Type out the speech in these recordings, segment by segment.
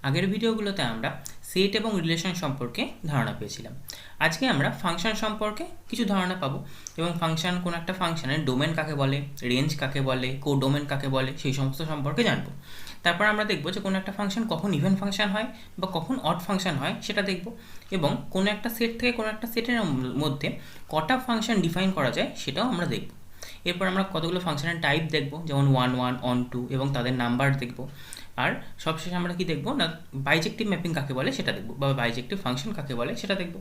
আগের ভিডিওগুলোতে আমরা সেট এবং রিলেশন সম্পর্কে ধারণা পেয়েছিলাম। আজকে আমরা ফাংশন সম্পর্কে কিছু ধারণা পাবো এবং কোন একটা ফাংশনের ডোমেন কাকে বলে, রেঞ্জ কাকে বলে, কোডোমেন কাকে বলে সেই সমস্ত সম্পর্কে জানবো। তারপর আমরা দেখব যে কোনো একটা ফাংশন কখন ইভেন ফাংশন হয় বা কখন অড ফাংশন হয় সেটা দেখব, এবং কোনো একটা সেট থেকে কোনো একটা সেটের মধ্যে কটা ফাংশন ডিফাইন করা যায় সেটাও আমরা দেখব। এরপর আমরা কতগুলো ফাংশনের টাইপ দেখব, যেমন 1 1 অন 2 এবং তাদের নাম্বার দেখব। আর সবশেষে আমরা কি দেখব না, বাইজেক্টিভ ম্যাপিং কাকে বলে সেটা দেখব, বা বাইজেক্টিভ ফাংশন কাকে বলে সেটা দেখব।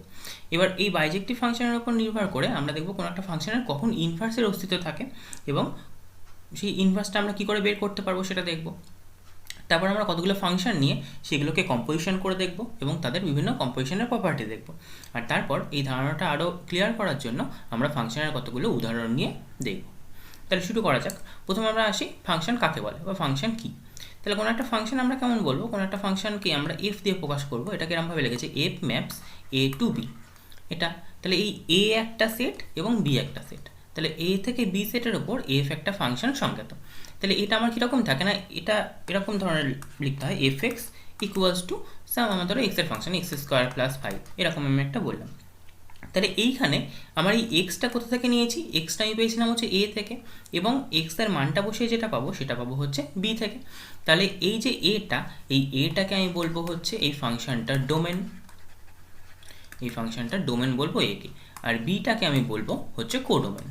এবার এই বাইজেক্টিভ ফাংশনের উপর নির্ভর করে আমরা দেখব কোনো একটা ফাংশনের কখন ইনভার্সের অস্তিত্ব থাকে এবং সেই ইনভার্সটা আমরা কি করে বের করতে পারবো সেটা দেখব। তারপর আমরা কতগুলো ফাংশন নিয়ে সেগুলোকে কম্পোজিশন করে দেখব এবং তাদের বিভিন্ন কম্পোজিশনের প্রপার্টি দেখব। আর তারপর এই ধারণাটা আরও ক্লিয়ার করার জন্য আমরা ফাংশনের কতগুলো উদাহরণ নিয়ে দেখব। তাহলে শুরু করা যাক। প্রথমে আমরা আসি ফাংশন কাকে বলে বা ফাংশন কী। তাহলে কোনো একটা ফাংশন আমরা কেমন বলবো, কোনো একটা ফাংশনকে আমরা এফ দিয়ে প্রকাশ করবো। এটাকে এরকমভাবে লিখেছে F maps A to B. এটা তাহলে এই এ একটা সেট এবং বি একটা সেট, তাহলে এ থেকে বি সেটের ওপর এফ একটা ফাংশন সংজ্ঞাত। তাহলে এটা আমার কীরকম থাকে না, এটা এরকম ধরনের লিখতে হয় F x equals to some আমার ধরো এক্সের ফাংশন এক্স স্কোয়ার প্লাস 5, এরকম আমি একটা বললাম। তাহলে এইখানে আমার এই এক্সটা কোথা থেকে নিয়েছি, এক্সটা আমি পেয়েছিলাম হচ্ছে এ থেকে, এবং এক্সের মানটা বসিয়ে যেটা পাবো সেটা পাবো হচ্ছে বি থেকে। তাহলে এই যে এটা, এই এটাকে আমি বলবো হচ্ছে এই ফাংশনটার ডোমেন, এই ফাংশনটার ডোমেন বলবো একে, আর বিটাকে আমি বলবো হচ্ছে কোডোমেন।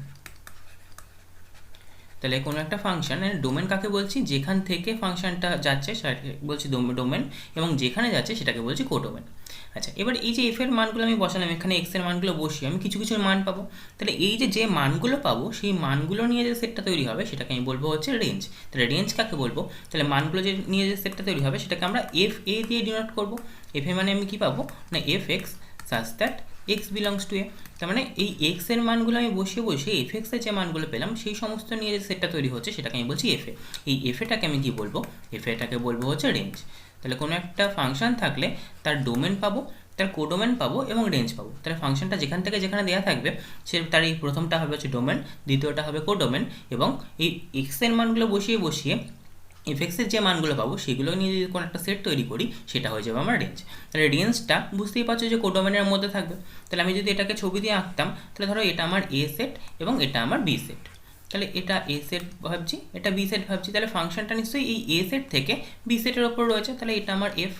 তাহলে কোনো একটা ফাংশনের ডোমেন কাকে বলছি, যেখান থেকে ফাংশনটা যাচ্ছে সেটাকে বলছি ডোমেন, এবং যেখানে যাচ্ছে সেটাকে বলছি কোডোমেন। আচ্ছা, এবার এই যে এফ এর মানগুলো আমি বসালাম, এখানে এক্স এর মানগুলো বসিয়ে আমি কিছু কিছু মান পাবো। তাহলে এই যে মানগুলো পাবো সেই মানগুলো নিয়ে যে সেটটা তৈরি হবে সেটাকে আমি বলবো হচ্ছে রেঞ্জ। তাহলে রেঞ্জ কাকে বলবো, তাহলে মানগুলো যে নিয়ে যে সেটটা তৈরি হবে সেটাকে আমরা এফ এ দিয়ে ডিনোট করবো। এফ এ মানে আমি কি পাবো না, F X such that X belongs to A. তার মানে এই এক্স এর মানগুলো আমি বসিয়ে বসিয়ে এফ এক্স এর যে মানগুলো পেলাম সেই সমস্ত নিয়ে যে সেটটা তৈরি হচ্ছে সেটাকে আমি বলছি এফ এ। এই এফ এটাকে আমি কি বলবো, এফ এটাকে বলবো হচ্ছে রেঞ্জ। তাহলে কোনো একটা ফাংশন থাকলে তার ডোমেন পাবো, তার কোডোমেন পাবো এবং রেঞ্জ পাবো। তাহলে ফাংশনটা যেখান থেকে যেখানে দেওয়া থাকবে সে তার এই প্রথমটা হবে হচ্ছে ডোমেন, দ্বিতীয়টা হবে কোডোমেন, এবং এই এক্স এর মানগুলো বসিয়ে বসিয়ে এফএক্সের যে মানগুলো পাবো সেগুলো নিয়ে যদি কোনো একটা সেট তৈরি করি সেটা হয়ে যাবে আমার রেঞ্জ। তাহলে রেঞ্জটা বুঝতেই পারছো যে কোডোমেনের মধ্যে থাকবে। তাহলে আমি যদি এটাকে ছবি দিয়ে আঁকতাম, তাহলে ধরো এটা আমার এ সেট এবং এটা আমার বি সেট। তাহলে এটা এ সেট ভাবছি, এটা বি সেট ভাবছি, তাহলে ফাংশনটা নিশ্চয়ই এই এ সেট থেকে বি সেটের ওপর রয়েছে, তাহলে এটা আমার এফ।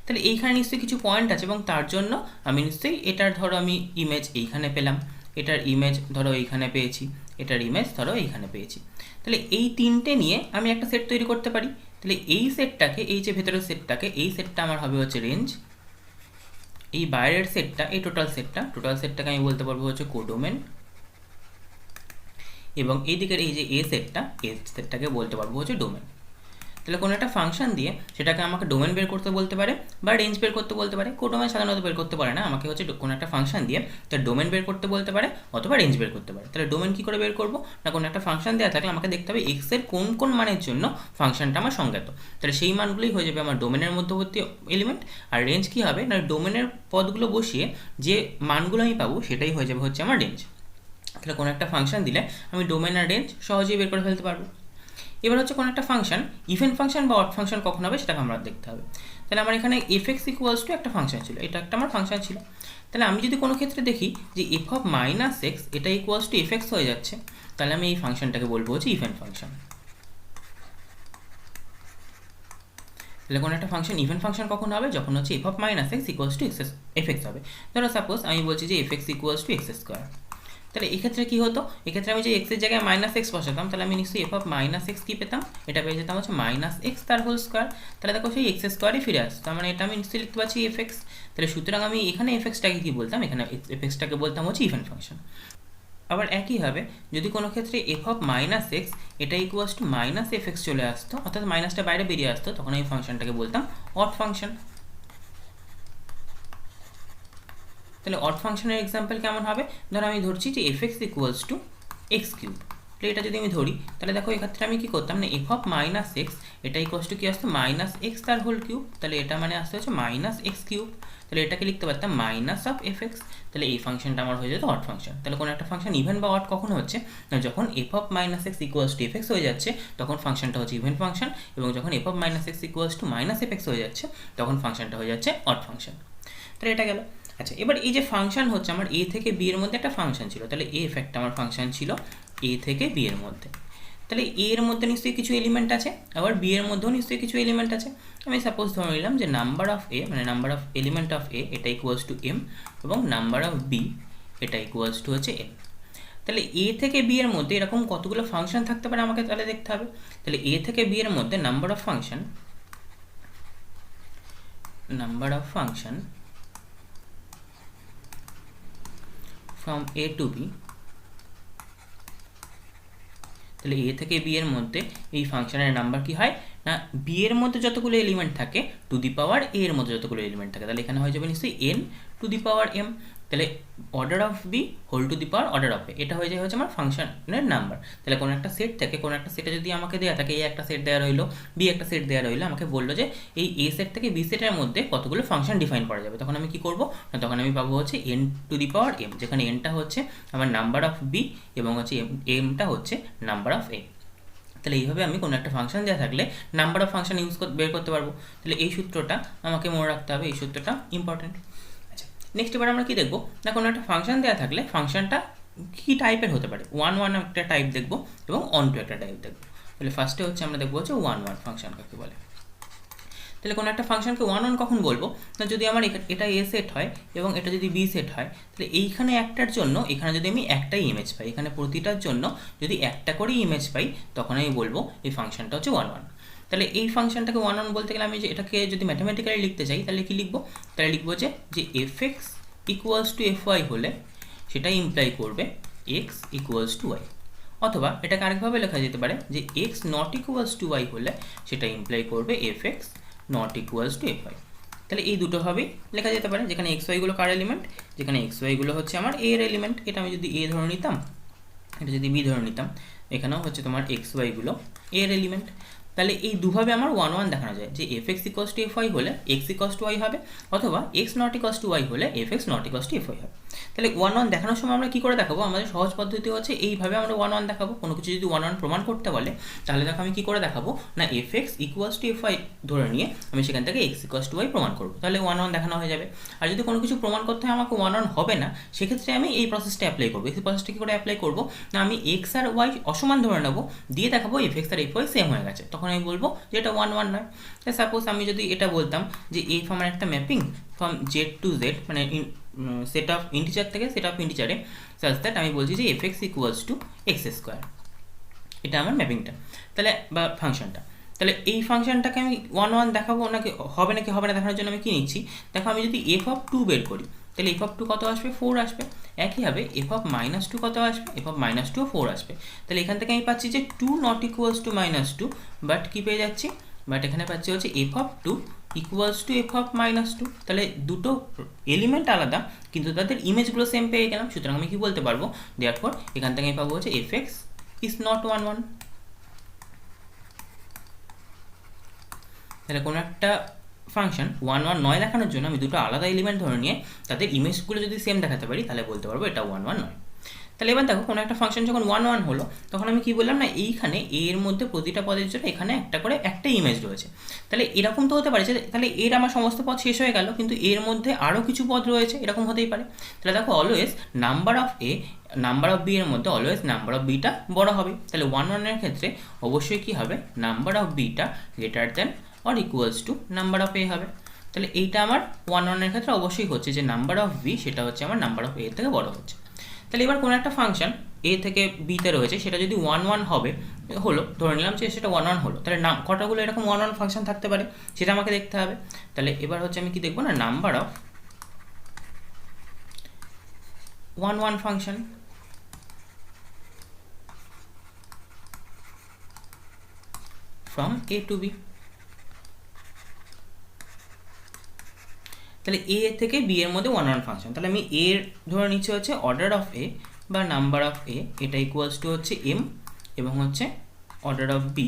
তাহলে এইখানে নিশ্চয়ই কিছু পয়েন্ট আছে এবং তার জন্য আমি নিশ্চয়ই এটার ধরো আমি ইমেজ এইখানে পেলাম, এটার ইমেজ ধরো এইখানে পেয়েছি, এটার ইমেজ ধরো এইখানে পেয়েছি। তাহলে এই তিনটে নিয়ে আমি একটা সেট তৈরি করতে পারি। তাহলে এই সেটটাকে, এই যে ভেতরের সেটটাকে, এই সেটটা আমার হবে হচ্ছে রেঞ্জ, এই বাইরের সেটটা, এই টোটাল সেটটাকে আমি বলতে পারবো হচ্ছে কোডোমেন, এবং এই দিকের এই যে এ সেটটাকে বলতে পারবো হচ্ছে ডোমেন। তাহলে কোনো একটা ফাংশন দিয়ে সেটাকে আমাকে ডোমেন বের করতে বলতে পারে বা রেঞ্জ বের করতে বলতে পারে। কোডোমেন সাধারণত বের করতে পারে না, আমাকে হচ্ছে কোনো একটা ফাংশন দিয়ে তার ডোমেন বের করতে বলতে পারে অথবা রেঞ্জ বের করতে পারে। তাহলে ডোমেন কী করে বের করবো না, কোনো একটা ফাংশন দেওয়া থাকলে আমাকে দেখতে হবে এক্স এর কোন কোন মানের জন্য ফাংশনটা আমার সংজ্ঞাত। তাহলে সেই মানগুলোই হয়ে যাবে আমার ডোমেনের মধ্যবর্তী এলিমেন্ট। আর রেঞ্জ কী হবে না, ডোমেনের পদগুলো বসিয়ে যে মানগুলো আমি পাবো সেটাই হয়ে যাবে হচ্ছে আমার রেঞ্জ। তাহলে কোনো একটা ফাংশন দিলে আমি ডোমেন আর রেঞ্জ সহজেই বের করে ফেলতে পারবো। এবার হচ্ছে কোনো একটা ফাংশন ইভেন ফাংশন বা অড ফাংশন কখন হবে সেটাকে আমরা দেখতে হবে। তাহলে আমার এখানে এফ এক্স ইকুয়ালস টু একটা ফাংশন ছিল, এটা একটা আমার ফাংশন ছিল। তাহলে আমি যদি কোনো ক্ষেত্রে দেখি যে এফ অফ মাইনাস এক্স এটা ইকুয়ালস টু এফ এক্স হয়ে যাচ্ছে, তাহলে আমি এই ফাংশনটাকে বলবো হচ্ছে ইভেন ফাংশন। তাহলে কোনো একটা ফাংশন ইভেন ফাংশন কখন হবে, যখন হচ্ছে F of minus x equals to F x হবে। ধরো সাপোজ আমি বলছি যে F x equals to X square. তাহলে এক্ষেত্রে কী হতো, এক্ষেত্রে আমি যে এক্সের জায়গায় মাইনাস এক্স বসাতাম, তাহলে আমি নিশ্চয়ই এফ অফ মাইনাস এক্স কী পেতাম, এটা পেয়ে যেতাম হচ্ছে মাইনাস এক্স তার হোল স্কোয়ার। তাহলে দেখো সেই এক্স স্কোয়ারই ফিরে আসতো, তার মানে এটা আমি নিশ্চয়ই লিখতে পারছি এফ এক্স। তাহলে সুতরাং আমি এখানে এফ এক্সটাকে কী বলতাম, এখানে এফ এক্সটাকে বলতাম হচ্ছে ইভেন ফাংশন। আবার একইভাবে যদি কোনো ক্ষেত্রে এফ অফ মাইনাস এক্স এটা equals to minus F x চলে আসতো, অর্থাৎ মাইনাসটা বাইরে বেরিয়ে আসতো, তখন এই ফাংশনটাকে বলতাম অড ফাংশন। তাহলে অড ফাংশনের এক্সাম্পল কেমন হবে, ধরো আমি ধরছি যে F x equals to x cube. তাহলে এটা যদি আমি ধরি তাহলে দেখো এক্ষেত্রে আমি কি করতাম না এফ অফ মাইনাস এক্স এটা ইকুয়ালস টু কি আসতো মাইনাস এক্স তার হোল কিউব, তাহলে এটা মানে আসতে হচ্ছে মাইনাস এক্স কিউব, তাহলে এটাকে লিখতে পারতাম মাইনাস অফ এফ এক্স। তাহলে এই ফাংশনটা আমার হয়ে যেত অড ফাংশন। তাহলে কোনো একটা ফাংশন ইভেন বা অড কখন হচ্ছে না যখন F of minus x equals to F x হয়ে যাচ্ছে তখন ফাংশনটা হচ্ছে ইভেন ফাংশন, এবং যখন F of minus x equals to minus F x হয়ে যাচ্ছে তখন ফাংশনটা হয়ে যাচ্ছে অড ফাংশন। তাহলে এটা গেল। আচ্ছা, এবার এই যে ফাংশন হচ্ছে আমার এ থেকে বি এর মধ্যে একটা ফাংশন ছিল, তাহলে এ একটা আমার ফাংশন ছিল এ থেকে বি এর মধ্যে। তাহলে এ এর মধ্যে নিশ্চয়ই কিছু এলিমেন্ট আছে, আবার বি এর মধ্যেও নিশ্চয়ই কিছু এলিমেন্ট আছে। আমি সাপোজ ধরে নিলাম যে নাম্বার অফ এ মানে number of element of A এটা ইকুয়ালস টু এম, এবং নাম্বার অফ বি এটা ইকুয়ালস টু হচ্ছে এন। তাহলে এ থেকে বি এর মধ্যে এরকম কতগুলো ফাংশন থাকতে পারে আমাকে তাহলে দেখতে হবে। তাহলে এ থেকে বি এর মধ্যে number of function from a to b, তাহলে এ থেকে বি এর মধ্যে এই ফাংশনের নাম্বার কি হয় না বি এর মধ্যে যতগুলো এলিমেন্ট থাকে টু দি পাওয়ার এ এর মধ্যে যতগুলো এলিমেন্ট থাকে, তাহলে এখানে হয়ে যাবে নিশ্চয়ই N to the power M. তাহলে order of B whole to the power order of A, এটা হয়ে যায় হচ্ছে আমার ফাংশনের নাম্বার। তাহলে কোনো একটা সেট থেকে কোনো একটা সেটে যদি আমাকে দেওয়া থাকে এ একটা সেট দেওয়া রইলো বি একটা সেট দেওয়া রইলো, আমাকে বললো যে এই এ সেট থেকে বি সেটের মধ্যে কতগুলো ফাংশন ডিফাইন করা যাবে, তখন আমি কি করব না তখন আমি পাবো হচ্ছে N to the power M, যেখানে এনটা হচ্ছে আমার নাম্বার অফ বি এবং হচ্ছে এমটা হচ্ছে নাম্বার অফ এ। তাহলে এইভাবে আমি কোনো একটা ফাংশন দেওয়া থাকলে নাম্বার অফ ফাংশন বের করতে পারবো। তাহলে এই সূত্রটা আমাকে মনে রাখতে হবে, এই সূত্রটা ইম্পর্টেন্ট। আচ্ছা, নেক্সট এবার আমরা কি দেখবো না কোনো একটা ফাংশন দেওয়া থাকলে ফাংশনটা কী টাইপের হতে পারে, ওয়ান একটা টাইপ দেখবো এবং অন টু একটা টাইপ দেখবো। তাহলে ফার্স্টে হচ্ছে আমরা দেখবো হচ্ছে ওয়ান ফাংশন কাকে বলে। তাহলে কোনো একটা ফাংশনকে ওয়ান কখন বলবো না যদি আমার এটা এ সেট হয় এবং এটা যদি বি সেট হয়, তাহলে এইখানে একটার জন্য এখানে যদি আমি একটাই ইমেজ পাই, এখানে প্রতিটার জন্য যদি একটা করে ইমেজ পাই তখন আমি বলবো এই ফাংশনটা হচ্ছে ওয়ান। তাহলে এই ফাংশনটাকে ওয়ান বলতে গেলে আমি যে এটাকে যদি ম্যাথামেটিক্যালি লিখতে চাই তাহলে কি লিখবো, তাহলে লিখবো যে F x equals to F Y হলে সেটা ইমপ্লাই করবে এক্স ইকুয়ালস টু ওয়াই, অথবা এটাকে আরেকভাবে লেখা যেতে পারে যে X not equals to Y হলে সেটা ইমপ্লাই করবে F X not equals to F Y. তাহলে এই দুটোভাবেই লেখা যেতে পারে, যেখানে এক্স ওয়াইগুলো কার এলিমেন্ট, যেখানে এক্স ওয়াইগুলো হচ্ছে আমার এ এর এলিমেন্ট। এটা আমি যদি এ ধরে নিতাম, এটা যদি বি ধরে নিতাম, এখানেও হচ্ছে তোমার এক্স ওয়াইগুলো এর এলিমেন্ট। তাহলে এই দুভাবে আমার ওয়ান দেখানো যায় যে F X equals to F Y হলে এক্স ইকোয়াস টু ওয়াই হবে, অথবা X not equals to Y হলে F X not equals to F Y হবে। তাহলে ওয়ান দেখানোর সময় আমরা কী করে দেখাবো, আমাদের সহজ পদ্ধতি হচ্ছে এইভাবে আমরা ওয়ান দেখাবো। কোনো কিছু যদি ওয়ান প্রমাণ করতে বলে তাহলে দেখো আমি কী করে দেখাবো না F X equals to F Y ধরে নিয়ে আমি সেখান থেকে এক্স ইকোয়াস টু ওয়াই প্রমাণ করবো, তাহলে ওয়ান দেখানো হয়ে যাবে। আর যদি কোনো কিছু প্রমাণ করতে হয় আমাকে ওয়ান হবে না, সেক্ষেত্রে আমি এই প্রসেসটা অ্যাপ্লাই করবো। এই প্রসেসটা কী করে অ্যাপ্লাই করবো না আমি এক্স আর ওয়াই অসমান ধরে নেবো, দিয়ে দেখাবো এফ এক্স আর এফ ওয়াই সেম হয়ে গেছে, তখন আমি বলবো যে এটা ওয়ান নয়। সাপোজ আমি যদি এটা বলতাম যে এফ আমার একটা mapping from Z to Z মানে সেট অফ ইন্টিজার থেকে সেট অফ ইন্টিজারে সাচ দ্যাট আমি বলছি যে F x equals to X square, এটা আমার ম্যাপিংটা তাহলে বা ফাংশনটা। তাহলে এই ফাংশনটাকে আমি ওয়ান দেখাবো নাকি হবে না দেখানোর জন্য আমি কী নিচ্ছি, দেখো আমি যদি এফ অফ টু বের করি তাহলে এফ অফ টু কত আসবে, 4 আসবে। একইভাবে এফ অফ মাইনাস টু কত আসবে, এফ অফ মাইনাস টু 4 আসবে। তাহলে এখান থেকে আমি পাচ্ছি যে two not equals to minus two, but কী পেয়ে যাচ্ছি, বাট এখানে পাচ্ছি হচ্ছে F of two equals to F of minus two. তাহলে দুটো এলিমেন্ট আলাদা কিন্তু তাদের ইমেজগুলো সেম পেয়ে গেলাম, সুতরাং আমি কি বলতে পারবো দেয়ারফর এখান থেকে আমি পাবো হচ্ছে F x is not one. তাহলে কোনো একটা ফাংশন ওয়ান নয় দেখানোর জন্য আমি দুটো আলাদা এলিমেন্ট ধরে নিয়ে তাদের ইমেজগুলো যদি সেম দেখাতে পারি তাহলে বলতে পারবো এটা ওয়ান নয়। তাহলে এবার দেখো কোনো একটা ফাংশন যখন ওয়ান হলো তখন আমি কি বললাম না এইখানে এর মধ্যে প্রতিটা পদের জন্য এখানে একটা করে একটা ইমেজ রয়েছে। তাহলে এরকম তো হতে পারে যে তাহলে এর আমার সমস্ত পদ শেষ হয়ে গেল কিন্তু এর মধ্যে আরও কিছু পদ রয়েছে, এরকম হতেই পারে। তাহলে দেখো always number of A number of B এর মধ্যে অলওয়েজ নাম্বার অফ বিটা বড় হবে। তাহলে ওয়ানের ক্ষেত্রে অবশ্যই কী হবে, number of beta greater than or equals to number of A হবে। তাহলে এইটা আমার ওয়ানের ক্ষেত্রে অবশ্যই হচ্ছে যে নাম্বার অফ বি সেটা হচ্ছে আমার নাম্বার অফ এ থেকে বড় হচ্ছে। তাহলে এবার কোনো একটা ফাংশন এ থেকে বিতে রয়েছে সেটা যদি ওয়ান হবে হলো, ধরে নিলাম যে সেটা ওয়ান হলো, তাহলে কটাগুলো এরকম ওয়ান ফাংশন থাকতে পারে সেটা আমাকে দেখতে হবে। তাহলে এবার হচ্ছে আমি কি দেখবো না number of one function from A to B. তাহলে এ থেকে বি এর মধ্যে ওয়ান ফাংশন, তাহলে আমি এর ধরে নিচ্ছি হচ্ছে অর্ডার অফ এ বা নাম্বার অফ এ, এটা ইকুয়ালস টু হচ্ছে এম এবং হচ্ছে অর্ডার অফ বি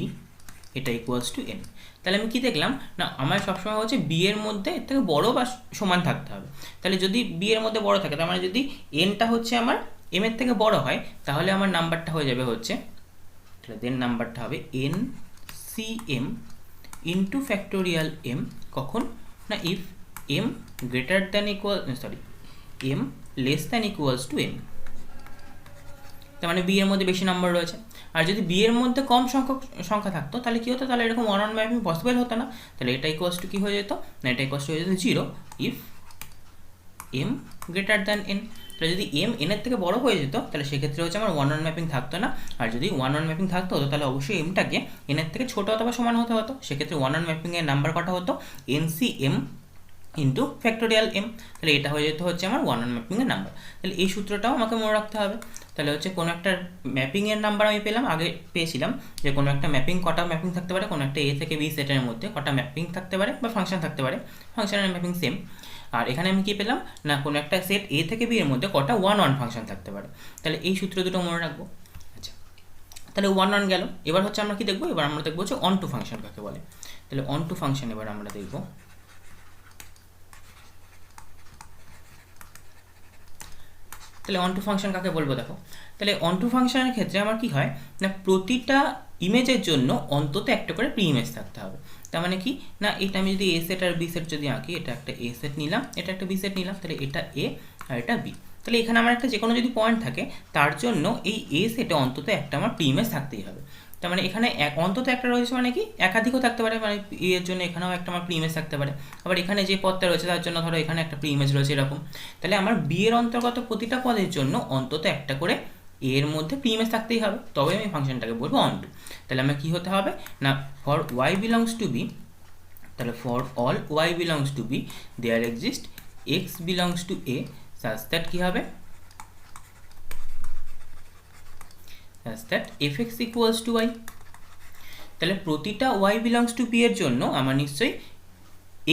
এটা ইকুয়ালস টু এন। তাহলে আমি কি দেখলাম না, আমার সবসময় হচ্ছে বি এর মধ্যে এর থেকে বড় বা সমান থাকতে হবে। তাহলে যদি বি এর মধ্যে বড় থাকে, তার মানে যদি এনটা হচ্ছে আমার এম এর থেকে বড় হয়, তাহলে আমার নাম্বারটা হয়ে যাবে হচ্ছে, তাহলে দেন নাম্বারটা হবে N C M into factorial M. কখন না, if M greater than equal M less than equals to M. তার মানে বি এর মধ্যে বেশি নাম্বার রয়েছে। আর যদি বি এর মধ্যে কম সংখ্যা থাকতো, তাহলে কী হতো, তাহলে এরকম ওয়ান অন ম্যাপিং পসিবল হতো না। তাহলে এটা ইকুয়ালস টু কী হয়ে যেত না, এটা ইকুয়ালস টু হয়ে যেত 0 if M greater than N. তাহলে যদি এম এনের থেকে বড় হয়ে যেত, তাহলে সেক্ষেত্রে হচ্ছে আমার ওয়ান অন ম্যাপিং থাকতো না। আর যদি ওয়ান অন ম্যাপিং থাকতো হতো, তাহলে অবশ্যই এমটাকে এনের থেকে ছোটো অথবা সমান হতে হতো। সেক্ষেত্রে ওয়ান অন ম্যাপিংয়ের নাম্বার কটা হতো, N C M into factorial M. তাহলে এটা হয়ে যেত হচ্ছে আমার ওয়ান অন ম্যাপিংয়ের নাম্বার। তাহলে এই সূত্রটাও আমাকে মনে রাখতে হবে। তাহলে হচ্ছে কোনো একটা ম্যাপিংয়ের নাম্বার আমি পেলাম, আগে পেয়েছিলাম যে কোনো একটা ম্যাপিং কটা ম্যাপিং থাকতে পারে, কোনো একটা এ থেকে বি সেটের মধ্যে কটা ম্যাপিং থাকতে পারে বা ফাংশন থাকতে পারে, ফাংশনের ম্যাপিং সেম। আর এখানে আমি কী পেলাম না, কোনো একটা সেট এ থেকে বি এর মধ্যে কটা ওয়ান ওয়ান ফাংশন থাকতে পারে। তাহলে এই সূত্র দুটো মনে রাখবো। আচ্ছা, তাহলে ওয়ান ওয়ান গেল। এবার হচ্ছে আমরা কি দেখবো, এবার আমরা দেখবো হচ্ছে অন টু ফাংশন কাকে বলে। তাহলে অন টু ফাংশন এবার আমরা দেখবো। তাহলে অন টু ফাংশন কাকে বলবো দেখো। তাহলে অন টু ফাংশনের ক্ষেত্রে আমার কি হয় না, প্রতিটা ইমেজের জন্য অন্তত একটা করে প্রি ইমেজ থাকতে হবে। তার মানে কি না, এটা আমি যদি এ সেট আর বি সেট যদি আঁকি, এটা একটা এ সেট নিলাম, এটা একটা বি সেট নিলাম, তাহলে এটা এ আর এটা বি। তাহলে এখানে আমার একটা যে কোনো যদি পয়েন্ট থাকে, তার জন্য এই এ সেটে অন্তত একটা আমার প্রি ইমেজ থাকতেই হবে। তার মানে এখানে অন্তত একটা রয়েছে মানে কি, একাধিকও থাকতে পারে, মানে এর জন্য এখানেও একটা আমার প্রি ইমেজ থাকতে পারে। আবার এখানে যে পদটা রয়েছে তার জন্য ধরো এখানে একটা প্রি ইমেজ রয়েছে, এরকম। তাহলে আমার বি এর অন্তর্গত প্রতিটা পদের জন্য অন্তত একটা করে এর মধ্যে প্রি ইমেজ থাকতেই হবে, তবে আমি ফাংশনটাকে বলবো অন টু। তাহলে আমার কী হতে হবে না, for Y belongs to B, তাহলে for all Y belongs to B there exist X belongs to A such that কী হবে, as that fx equals to y। তাহলে প্রতিটা y belongs to b এর জন্য আমার নিশ্চয়ই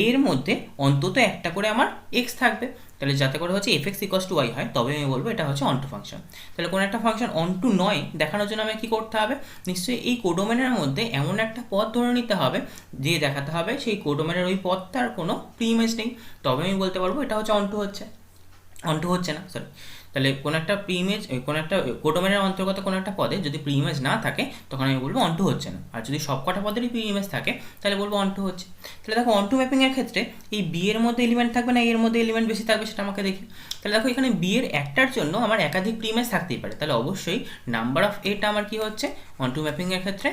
এর মধ্যে অন্তত একটা করে আমার x থাকবে। তাহলে যাতে করে হচ্ছে fx equals to y হয়, তবে আমি বলবো এটা হচ্ছে অন টু ফাংশন। তাহলে কোনো একটা ফাংশন অন টু নয় দেখানোর জন্য আমাকে কী করতে হবে, নিশ্চয়ই এই কোডোমেনের মধ্যে এমন একটা পদ ধরে নিতে হবে যে দেখাতে হবে সেই কোডোমেনের ওই পদটার কোনো প্রি ইমেজ নেই, তবে আমি বলতে পারবো এটা হচ্ছে অন টু হচ্ছে, অন টু হচ্ছে না সরি। তাহলে কোনো একটা প্রি ইমেজ, কোনো একটা কোডোমেনের অন্তর্গত কোনো একটা পদে যদি প্রি ইমেজ না থাকে, তখন আমি বলবো অন টু হচ্ছে না। আর যদি সব কটা পদেরই প্রি ইমেজ থাকে, তাহলে বলবো অন টু হচ্ছে। তাহলে দেখো অন টু ম্যাপিংয়ের ক্ষেত্রে এই বি এর মধ্যে এলিমেন্ট থাকবে না এর মধ্যে এলিমেন্ট বেশি থাকবে, সেটা আমাকে দেখি। তাহলে দেখো এখানে বি এর একটার জন্য আমার একাধিক প্রি ইমেজ থাকতেই পারে, তাহলে অবশ্যই নাম্বার অফ এটা আমার কি হচ্ছে, অন টু ম্যাপিংয়ের ক্ষেত্রে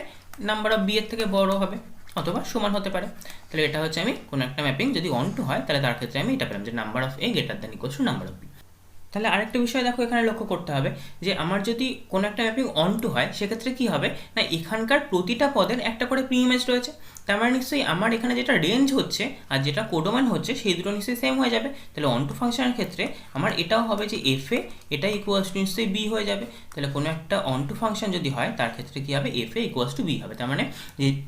নাম্বার অফ বি এর থেকে বড় হবে অথবা সমান হতে পারে। তাহলে এটা হচ্ছে আমি কোনো একটা ম্যাপিং যদি অন টু হয়, তাহলে তার ক্ষেত্রে আমি এটা পেলাম যে number of A greater than equals to number of B. তাহলে আরেকটা বিষয় দেখো এখানে লক্ষ্য করতে হবে যে আমার যদি কোনো একটা ম্যাপিং অন টু হয়, সেক্ষেত্রে কী হবে না, এখানকার প্রতিটা পদের একটা করে প্রি ইমেজ রয়েছে। তার মানে নিশ্চয়ই আমার এখানে যেটা রেঞ্জ হচ্ছে আর যেটা কোডোমেন হচ্ছে সেই দুটো নিশ্চয়ই সেম হয়ে যাবে। তাহলে অন টু ফাংশনের ক্ষেত্রে আমার এটাও হবে যে এফ এ এটা ইকুয়ালস টু নিশ্চয়ই বি হয়ে যাবে। তাহলে কোনো একটা অন টু ফাংশন যদি হয়, তার ক্ষেত্রে কী হবে, F A equals to B হবে। তার মানে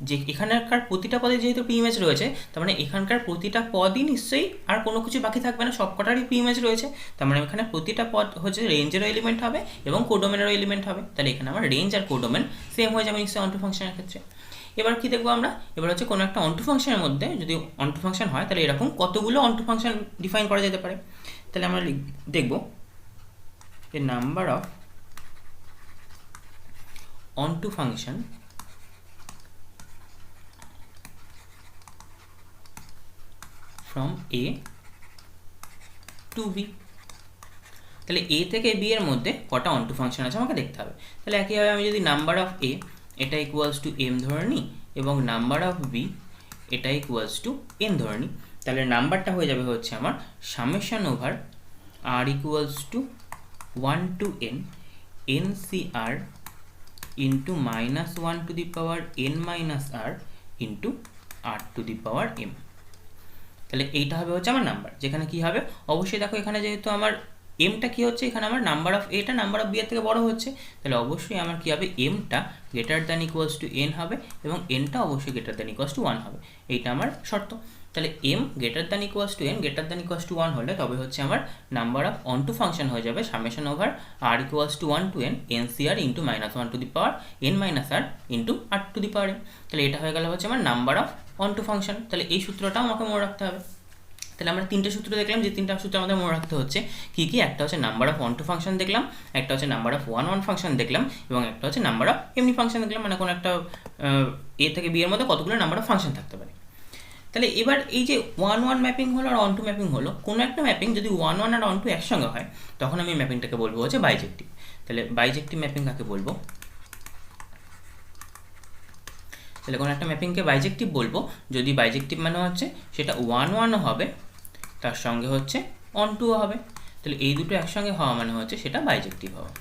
যে এখানকার প্রতিটা পদে যেহেতু প্রি ইমেজ রয়েছে, তার মানে এখানকার প্রতিটা পদই নিশ্চয়ই আর কোনো কিছু বাকি থাকবে না, সব কটারই প্রি ইমেজ রয়েছে। তার মানে এখানে প্রতিটা পদ হচ্ছে রেঞ্জেরও এলিমেন্ট হবে এবং কোডোমেনেরও এলিমেন্ট হবে। তাহলে এখানে আমার রেঞ্জ আর কোডোমেন সেম হয়ে যাবে নিশ্চয়ই অন টু ফাংশনের ক্ষেত্রে। এবার কি দেখবো আমরা, এবার হচ্ছে কোনো একটা অন টু ফাংশনের মধ্যে যদি অন টু ফাংশন হয়, তাহলে এরকম কতগুলো অন টু ফাংশন ডিফাইন করা যেতে পারে। তাহলে আমরা দেখবো যে number of onto function from A to B. তাহলে এ থেকে বি এর মধ্যে কটা অন টু ফাংশন আছে আমাকে দেখতে হবে। তাহলে একইভাবে আমি যদি নাম্বার অফ এ এটা ইকুয়ালস টু এম ধরে নিই এবং নাম্বার অফ বি এটা ইকুয়ালস টু এন ধরে নিই, তাহলে নাম্বারটা হয়ে যাবে হচ্ছে আমার summation over R equals to 1 to n N C R into -1 to the power n minus r into r to the power m। তাহলে এইটা হবে হচ্ছে আমার নাম্বার, যেখানে কি হবে অবশ্যই দেখো এখানে যেহেতু আমার এমটা কি হচ্ছে, এখানে আমার নাম্বার অফ এটা নাম্বার অফ বি এর থেকে বড় হচ্ছে, তাহলে অবশ্যই আমার কি হবে, এমটা greater than equals to N হবে এবং এনটা অবশ্যই গ্রেটার দ্যান ইকুয়ালস টু 1 হবে। এইটা আমার শর্ত। তাহলে m greater than equals to n greater than equals to 1 হলে তবে হচ্ছে আমার number of onto function হয়ে যাবে summation over r equals to 1 to n ncr into -1 to the power n minus r into r to the power n। তাহলে এটা হয়ে গেল হচ্ছে আমার number of onto function. তাহলে এই সূত্রটাও আমাকে মনে রাখতে হবে। তাহলে আমরা তিনটে সূত্র দেখলাম, যে তিনটা সূত্র আমাদের মনে রাখতে হচ্ছে কি কি, একটা হচ্ছে number of onto function দেখলাম, একটা হচ্ছে নাম্বার অফ ওয়ান ফাংশন দেখলাম, এবং একটা হচ্ছে নাম্বার অফ এমনি ফাংশন দেখলাম, মানে কোনো একটা এ থেকে বি এর মধ্যে কতগুলো নাম্বার অফ ফাংশন থাকতে পারে। তাহলে এবার এই যে ওয়ান ম্যাপিং হলো আর অন টু ম্যাপিং হলো, কোনো একটা ম্যাপিং যদি ওয়ান আর অন টু একসঙ্গে হয় তখন আমি ম্যাপিংটাকে বলবো হচ্ছে বাইজেক্টিভ। তাহলে বাইজেক্টিভ ম্যাপিং কাকে বলবো? তাহলে কোনো একটা ম্যাপিংকে বাইজেক্টিভ বলবো যদি বাইজেক্টিভ মানে হচ্ছে সেটা ওয়ানও হবে, তার সঙ্গে হচ্ছে অন টুও হবে। তাহলে এই দুটো একসঙ্গে হওয়া মানে হচ্ছে সেটা বাইজেক্টিভ হবে।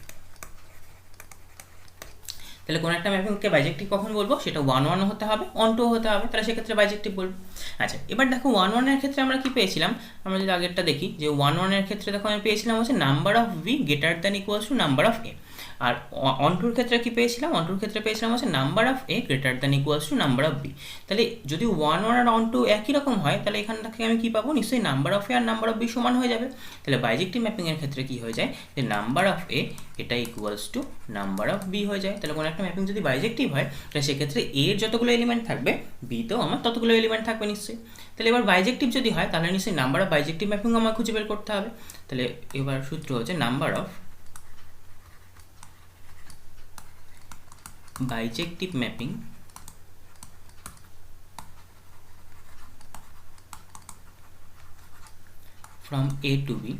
তাহলে কোনো একটা ম্যাপিংকে বাইজেক্টিভ কখন বলবো? সেটা ওয়ানও হতে হবে, অন টুও হতে হবে, তাহলে সেক্ষেত্রে বাইজেক্টিভ বলবো। আচ্ছা, এবার দেখো ওয়ানের ক্ষেত্রে আমরা কি পেয়েছিলাম? আমরা যদি আগেরটা দেখি, যে ওয়ানের ক্ষেত্রে দেখো আমি পেয়েছিলাম হচ্ছে number of V greater than equals to number of A. আর অন টুর ক্ষেত্রে কি পেয়েছিলাম? অন টুর ক্ষেত্রে পেয়েছিলাম হচ্ছে number of A greater than equals to number of B. তাহলে যদি ওয়ান আর অন টু একই রকম হয় তাহলে এখান থেকে আমি কি পাবো? নিশ্চয়ই নাম্বার অফ এ আর নাম্বার অফ বি সমান হয়ে যাবে। তাহলে বাইজেক্টিভ ম্যাপিংয়ের ক্ষেত্রে কি হয়ে যায়? যে নাম্বার অফ এ এটা equals to number of B হয়ে যায়। তাহলে কোনো একটা ম্যাপিং যদি বাইজেক্টিভ হয় তাহলে সেক্ষেত্রে এ এর যতগুলো এলিমেন্ট থাকবে বিতেও আমার ততগুলো এলিমেন্ট থাকবে নিশ্চয়ই। তাহলে এবার বাইজেক্টিভ যদি হয় তাহলে নিশ্চয়ই নাম্বার অফ বাইজেক্টিভ ম্যাপিং আমার খুঁজে বের করতে হবে। তাহলে এবার সূত্র হচ্ছে number of bijective mapping from A to B.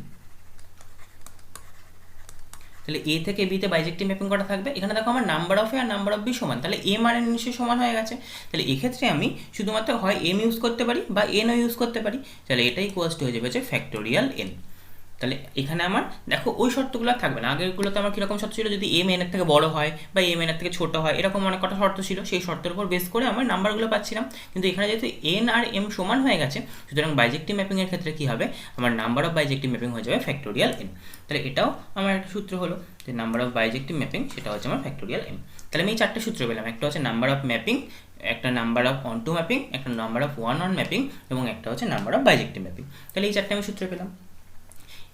তাহলে এ থেকে বিতে বাইজেক্টিভ ম্যাপিং করা থাকবে। এখানে দেখো আমার নাম্বার অফ এ আর নাম্বার অফ বি সমান, তাহলে এম আর এন নিশ্চয়ই সমান হয়ে গেছে। তাহলে এক্ষেত্রে আমি শুধুমাত্র হয় এম ইউজ করতে পারি বা এনও ইউজ করতে পারি। তাহলে এটাই ইকুয়ালস টু হয়ে যাবে হচ্ছে ফ্যাক্টোরিয়াল এন। তাহলে এখানে আমার দেখো ওই শর্তগুলো থাকবে না। আগেরগুলোতে আমার কীরকম শর্ত ছিল? যদি এম এনের থেকে বড় হয় বা এম এনের থেকে ছোটো হয়, এরকম অনেক কটা শর্ত ছিল, সেই শর্তের উপর বেস করে আমার নাম্বারগুলো পাচ্ছিলাম। কিন্তু এখানে যেহেতু এন আর এম সমান হয়ে গেছে, সুতরাং বাইজেক্টিভ ম্যাপিংয়ের ক্ষেত্রে কী হবে? আমার নাম্বার অফ বাইজেক্টিভ ম্যাপিং হয়ে যাবে ফ্যাক্টোরিয়াল এন। তাহলে এটাও আমার একটা সূত্র হলো যে নাম্বার অফ বাইজেক্টিভ ম্যাপিং সেটা হচ্ছে আমার ফ্যাক্টোরিয়াল এন। তাহলে আমি এই চারটে সূত্র পেলাম, একটা হচ্ছে নাম্বার অফ ম্যাপিং, একটা number of onto mapping, একটা নাম্বার অফ ওয়ান ম্যাপিং, এবং একটা হচ্ছে নাম্বার অফ বাইজেক্টিভ ম্যাপিং। তাহলে এই চারটে আমি সূত্র পেলাম।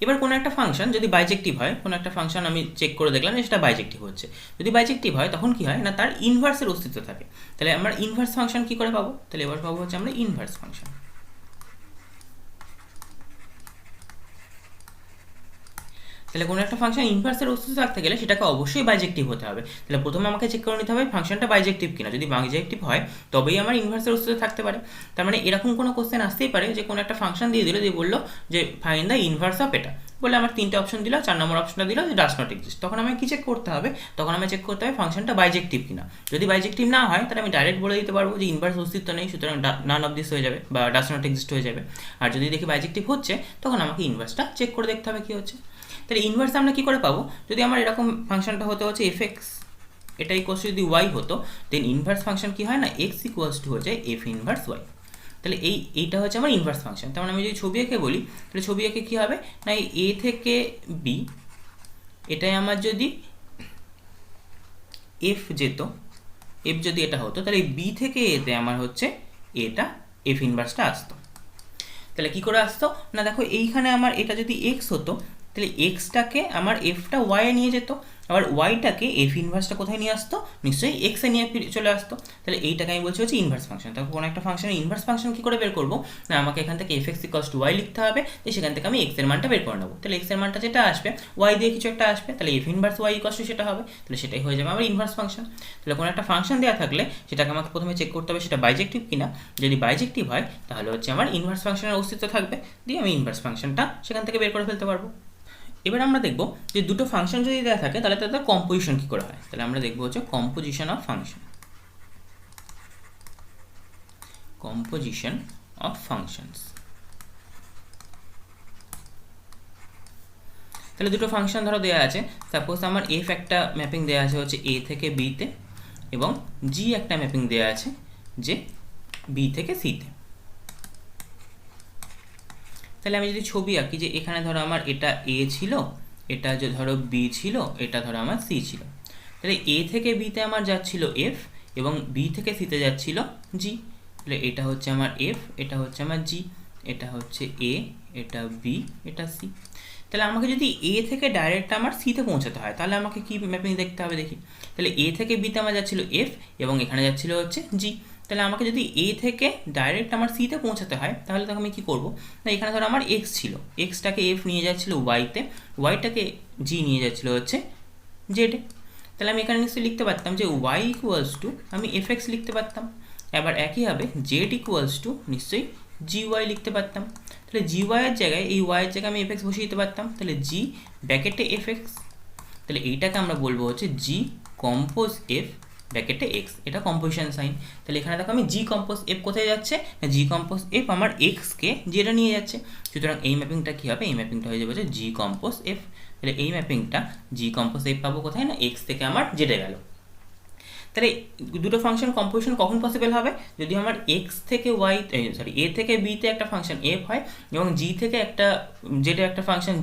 এবার কোনো একটা ফাংশন যদি বাইজেক্টিভ হয়, কোনো একটা ফাংশন আমি চেক করে দেখলাম যে সেটা বাইজেক্টিভ হচ্ছে। যদি বাইজেক্টিভ হয় তখন কি হয় না, তার ইনভার্সের অস্তিত্ব থাকে। তাহলে আমরা ইনভার্স ফাংশন কি করে পাবো? তাহলে এবার পাবো হচ্ছে আমরা ইনভার্স ফাংশন। তাহলে কোনো একটা ফাংশন ইনভার্সের অস্তিত্ব থাকতে গেলে সেটাকে অবশ্যই বাইজেক্টিভ হতে হবে। তাহলে প্রথমে আমাকে চেক করে নিতে হবে ফাংশনটা বাইজেক্টিভ কিনা। যদি বাইজেক্টিভ হয় তবেই আমার ইনভার্সের অস্তিত্ব থাকতে পারে। তার মানে এরকম কোনো কোশ্চেন আসতেই পারে যে কোনো একটা ফাংশন দিয়ে দিল, দিয়ে বললো যে ফাইন্ড দ্য ইনভার্স অফ এটা, বলে আমার তিনটে অপশন দিল, 4 নম্বর অপশনটা দিল যে ডাজ নট এক্সিস্ট। তখন আমাকে কি চেক করতে হবে? তখন আমি চেক করতে হবে ফাংশনটা বাইজেক্টিভ কিনা। যদি বাইজেক্টিভ না হয় তাহলে আমি ডাইরেক্ট বলে দিতে পারবো যে ইনভার্স অস্তিত্ব নেই, সুতরাং নান অফ দিস হয়ে যাবে বা ডাজ নট এক্সিস্ট হয়ে যাবে। আর যদি দেখি বাইজেক্টিভ হচ্ছে তখন আমাকে ইনভার্সটা চেক করে দেখতে হবে কি হচ্ছে। তাহলে ইনভার্স আমরা কী করে পাবো? যদি আমার এরকম ফাংশনটা হতে হচ্ছে এফ এক্স, এটা ইকুয়ালস যদি ওয়াই হতো, দেন ইনভার্স ফাংশন কি হয় না, এক্স ইকুয়ালস টু হয়ে যায় এফ ইনভার্স ওয়াই। তাহলে এইটা হচ্ছে আমার ইনভার্স ফাংশন। তার মানে আমি যদি ছবি এঁকে বলি, তাহলে ছবি এঁকে কী হবে না, এই এ থেকে বি এটাই আমার যদি এফ যেত, এফ যদি এটা হতো, তাহলে বি থেকে এতে আমার হচ্ছে এটা এফ ইনভার্সটা আসতো। তাহলে কী করে আসতো না, দেখো এইখানে আমার এটা যদি এক্স হতো তাহলে এক্সটাকে আমার এফটা ওয়াইয়ে নিয়ে যেত, আবার ওয়াইটাকে এফ ইনভার্সটা কোথায় নিয়ে আসতো? নিশ্চয়ই এক্সে নিয়ে চলে আসতো। তাহলে এইটাকে আমি বলছি হচ্ছে ইনভার্স ফাংশন। তারপর কোনো একটা ফাংশনের ইনভার্স ফাংশন কী করে বের করবো না, আমাকে এখান থেকে F x equals to Y লিখতে হবে, তো সেখান থেকে আমি এক্সের মানটা বের করে নেবো। তাহলে এক্সের মানটা যেটা আসবে ওয়াই দিয়ে কিছু একটা আসবে, তাহলে F inverse Y equals to সেটা হবে, তাহলে সেটাই হয়ে যাবে আমার ইনভার্স ফাংশন। তাহলে কোনো একটা ফাংশন দেওয়া থাকলে সেটাকে আমাকে প্রথমে চেক করতে হবে সেটা বাইজেক্টিভ কিনা। যদি বাইজেক্টিভ হয় তাহলে হচ্ছে আমার ইনভার্স ফাংশনের অস্তিত্ব থাকবে, দিয়ে আমি ইনভার্স ফাংশনটা সেখান থেকে বের করে ফেলতে পারবো। এবার আমরা দেখব যে দুটো ফাংশন যদি দেওয়া থাকে তাহলে তাদের কম্পোজিশন কী করে হয়। তাহলে আমরা দেখবো হচ্ছে composition of function, composition of functions. তাহলে দুটো ফাংশন ধরো দেওয়া আছে, সাপোজ আমার এফ একটা ম্যাপিং দেওয়া আছে হচ্ছে এ থেকে বিতে, এবং জি একটা ম্যাপিং দেওয়া আছে যে বি থেকে সিতে। তাহলে আমি যদি ছবি আঁকি যে এখানে ধরো আমার এটা এ ছিল, এটা যে ধরো বি ছিল, এটা ধরো আমার সি ছিল। তাহলে এ থেকে বিতে আমার যাচ্ছিল এফ এবং বি থেকে সিতে যাচ্ছিল জি। তাহলে এটা হচ্ছে আমার এফ, এটা হচ্ছে আমার জি, এটা হচ্ছে এ, এটা বি, এটা সি। তাহলে আমাকে যদি এ থেকে ডাইরেক্ট আমার সিতে পৌঁছাতে হয় তাহলে আমাকে কি ম্যাপিং দেখতে হবে দেখি। তাহলে এ থেকে বিতে আমার যাচ্ছিল এফ এবং এখানে যাচ্ছিল হচ্ছে জি। তাহলে আমাকে যদি এ থেকে ডাইরেক্ট আমার সিতে পৌঁছাতে হয় তাহলে তখন আমি কী করবো না, এখানে ধরো আমার এক্স ছিল, এক্সটাকে এফ নিয়ে যাচ্ছিলো ওয়াইতে, ওয়াইটাকে জি নিয়ে যাচ্ছিলো হচ্ছে জেডে। তাহলে আমি এখানে নিশ্চয়ই লিখতে পারতাম যে ওয়াই ইকুয়ালস টু আমি এফ এক্স লিখতে পারতাম। এবার একইভাবে জেড ইকুয়ালস টু নিশ্চয়ই জি ওয়াই লিখতে পারতাম। তাহলে জি ওয়াইয়ের জায়গায় এই ওয়াইয়ের জায়গায় আমি এফ এক্স বসিয়ে দিতে পারতাম। তাহলে জি ব্র্যাকেটে এফ এক্স, তাহলে এইটাকে আমরা বলবো হচ্ছে জি কম্পোজ এফ ব্র্যাকেটে এক্স, এটা কম্পোজিশন সাইন। তাহলে এখানে দেখো আমি জি কম্পোজ এফ কোথায় যাচ্ছে না, জি কম্পোজ এফ আমার এক্সকে যেটা নিয়ে যাচ্ছে। সুতরাং এই ম্যাপিংটা কী হবে, এই ম্যাপিংটা হয়ে যাবে জি কম্পোজ এফ। তাহলে এই ম্যাপিংটা জি কম্পোজ এফ পাবো কোথায় না, এক্স থেকে আমার জেডে গেল। তাহলে দুটো ফাংশন কম্পোজিশন কখন পসিবল হবে, যদি আমার এক্স থেকে ওয়াই সরি এ থেকে বিতে একটা ফাংশন এফ হয় এবং জি থেকে একটা জেডে একটা ফাংশন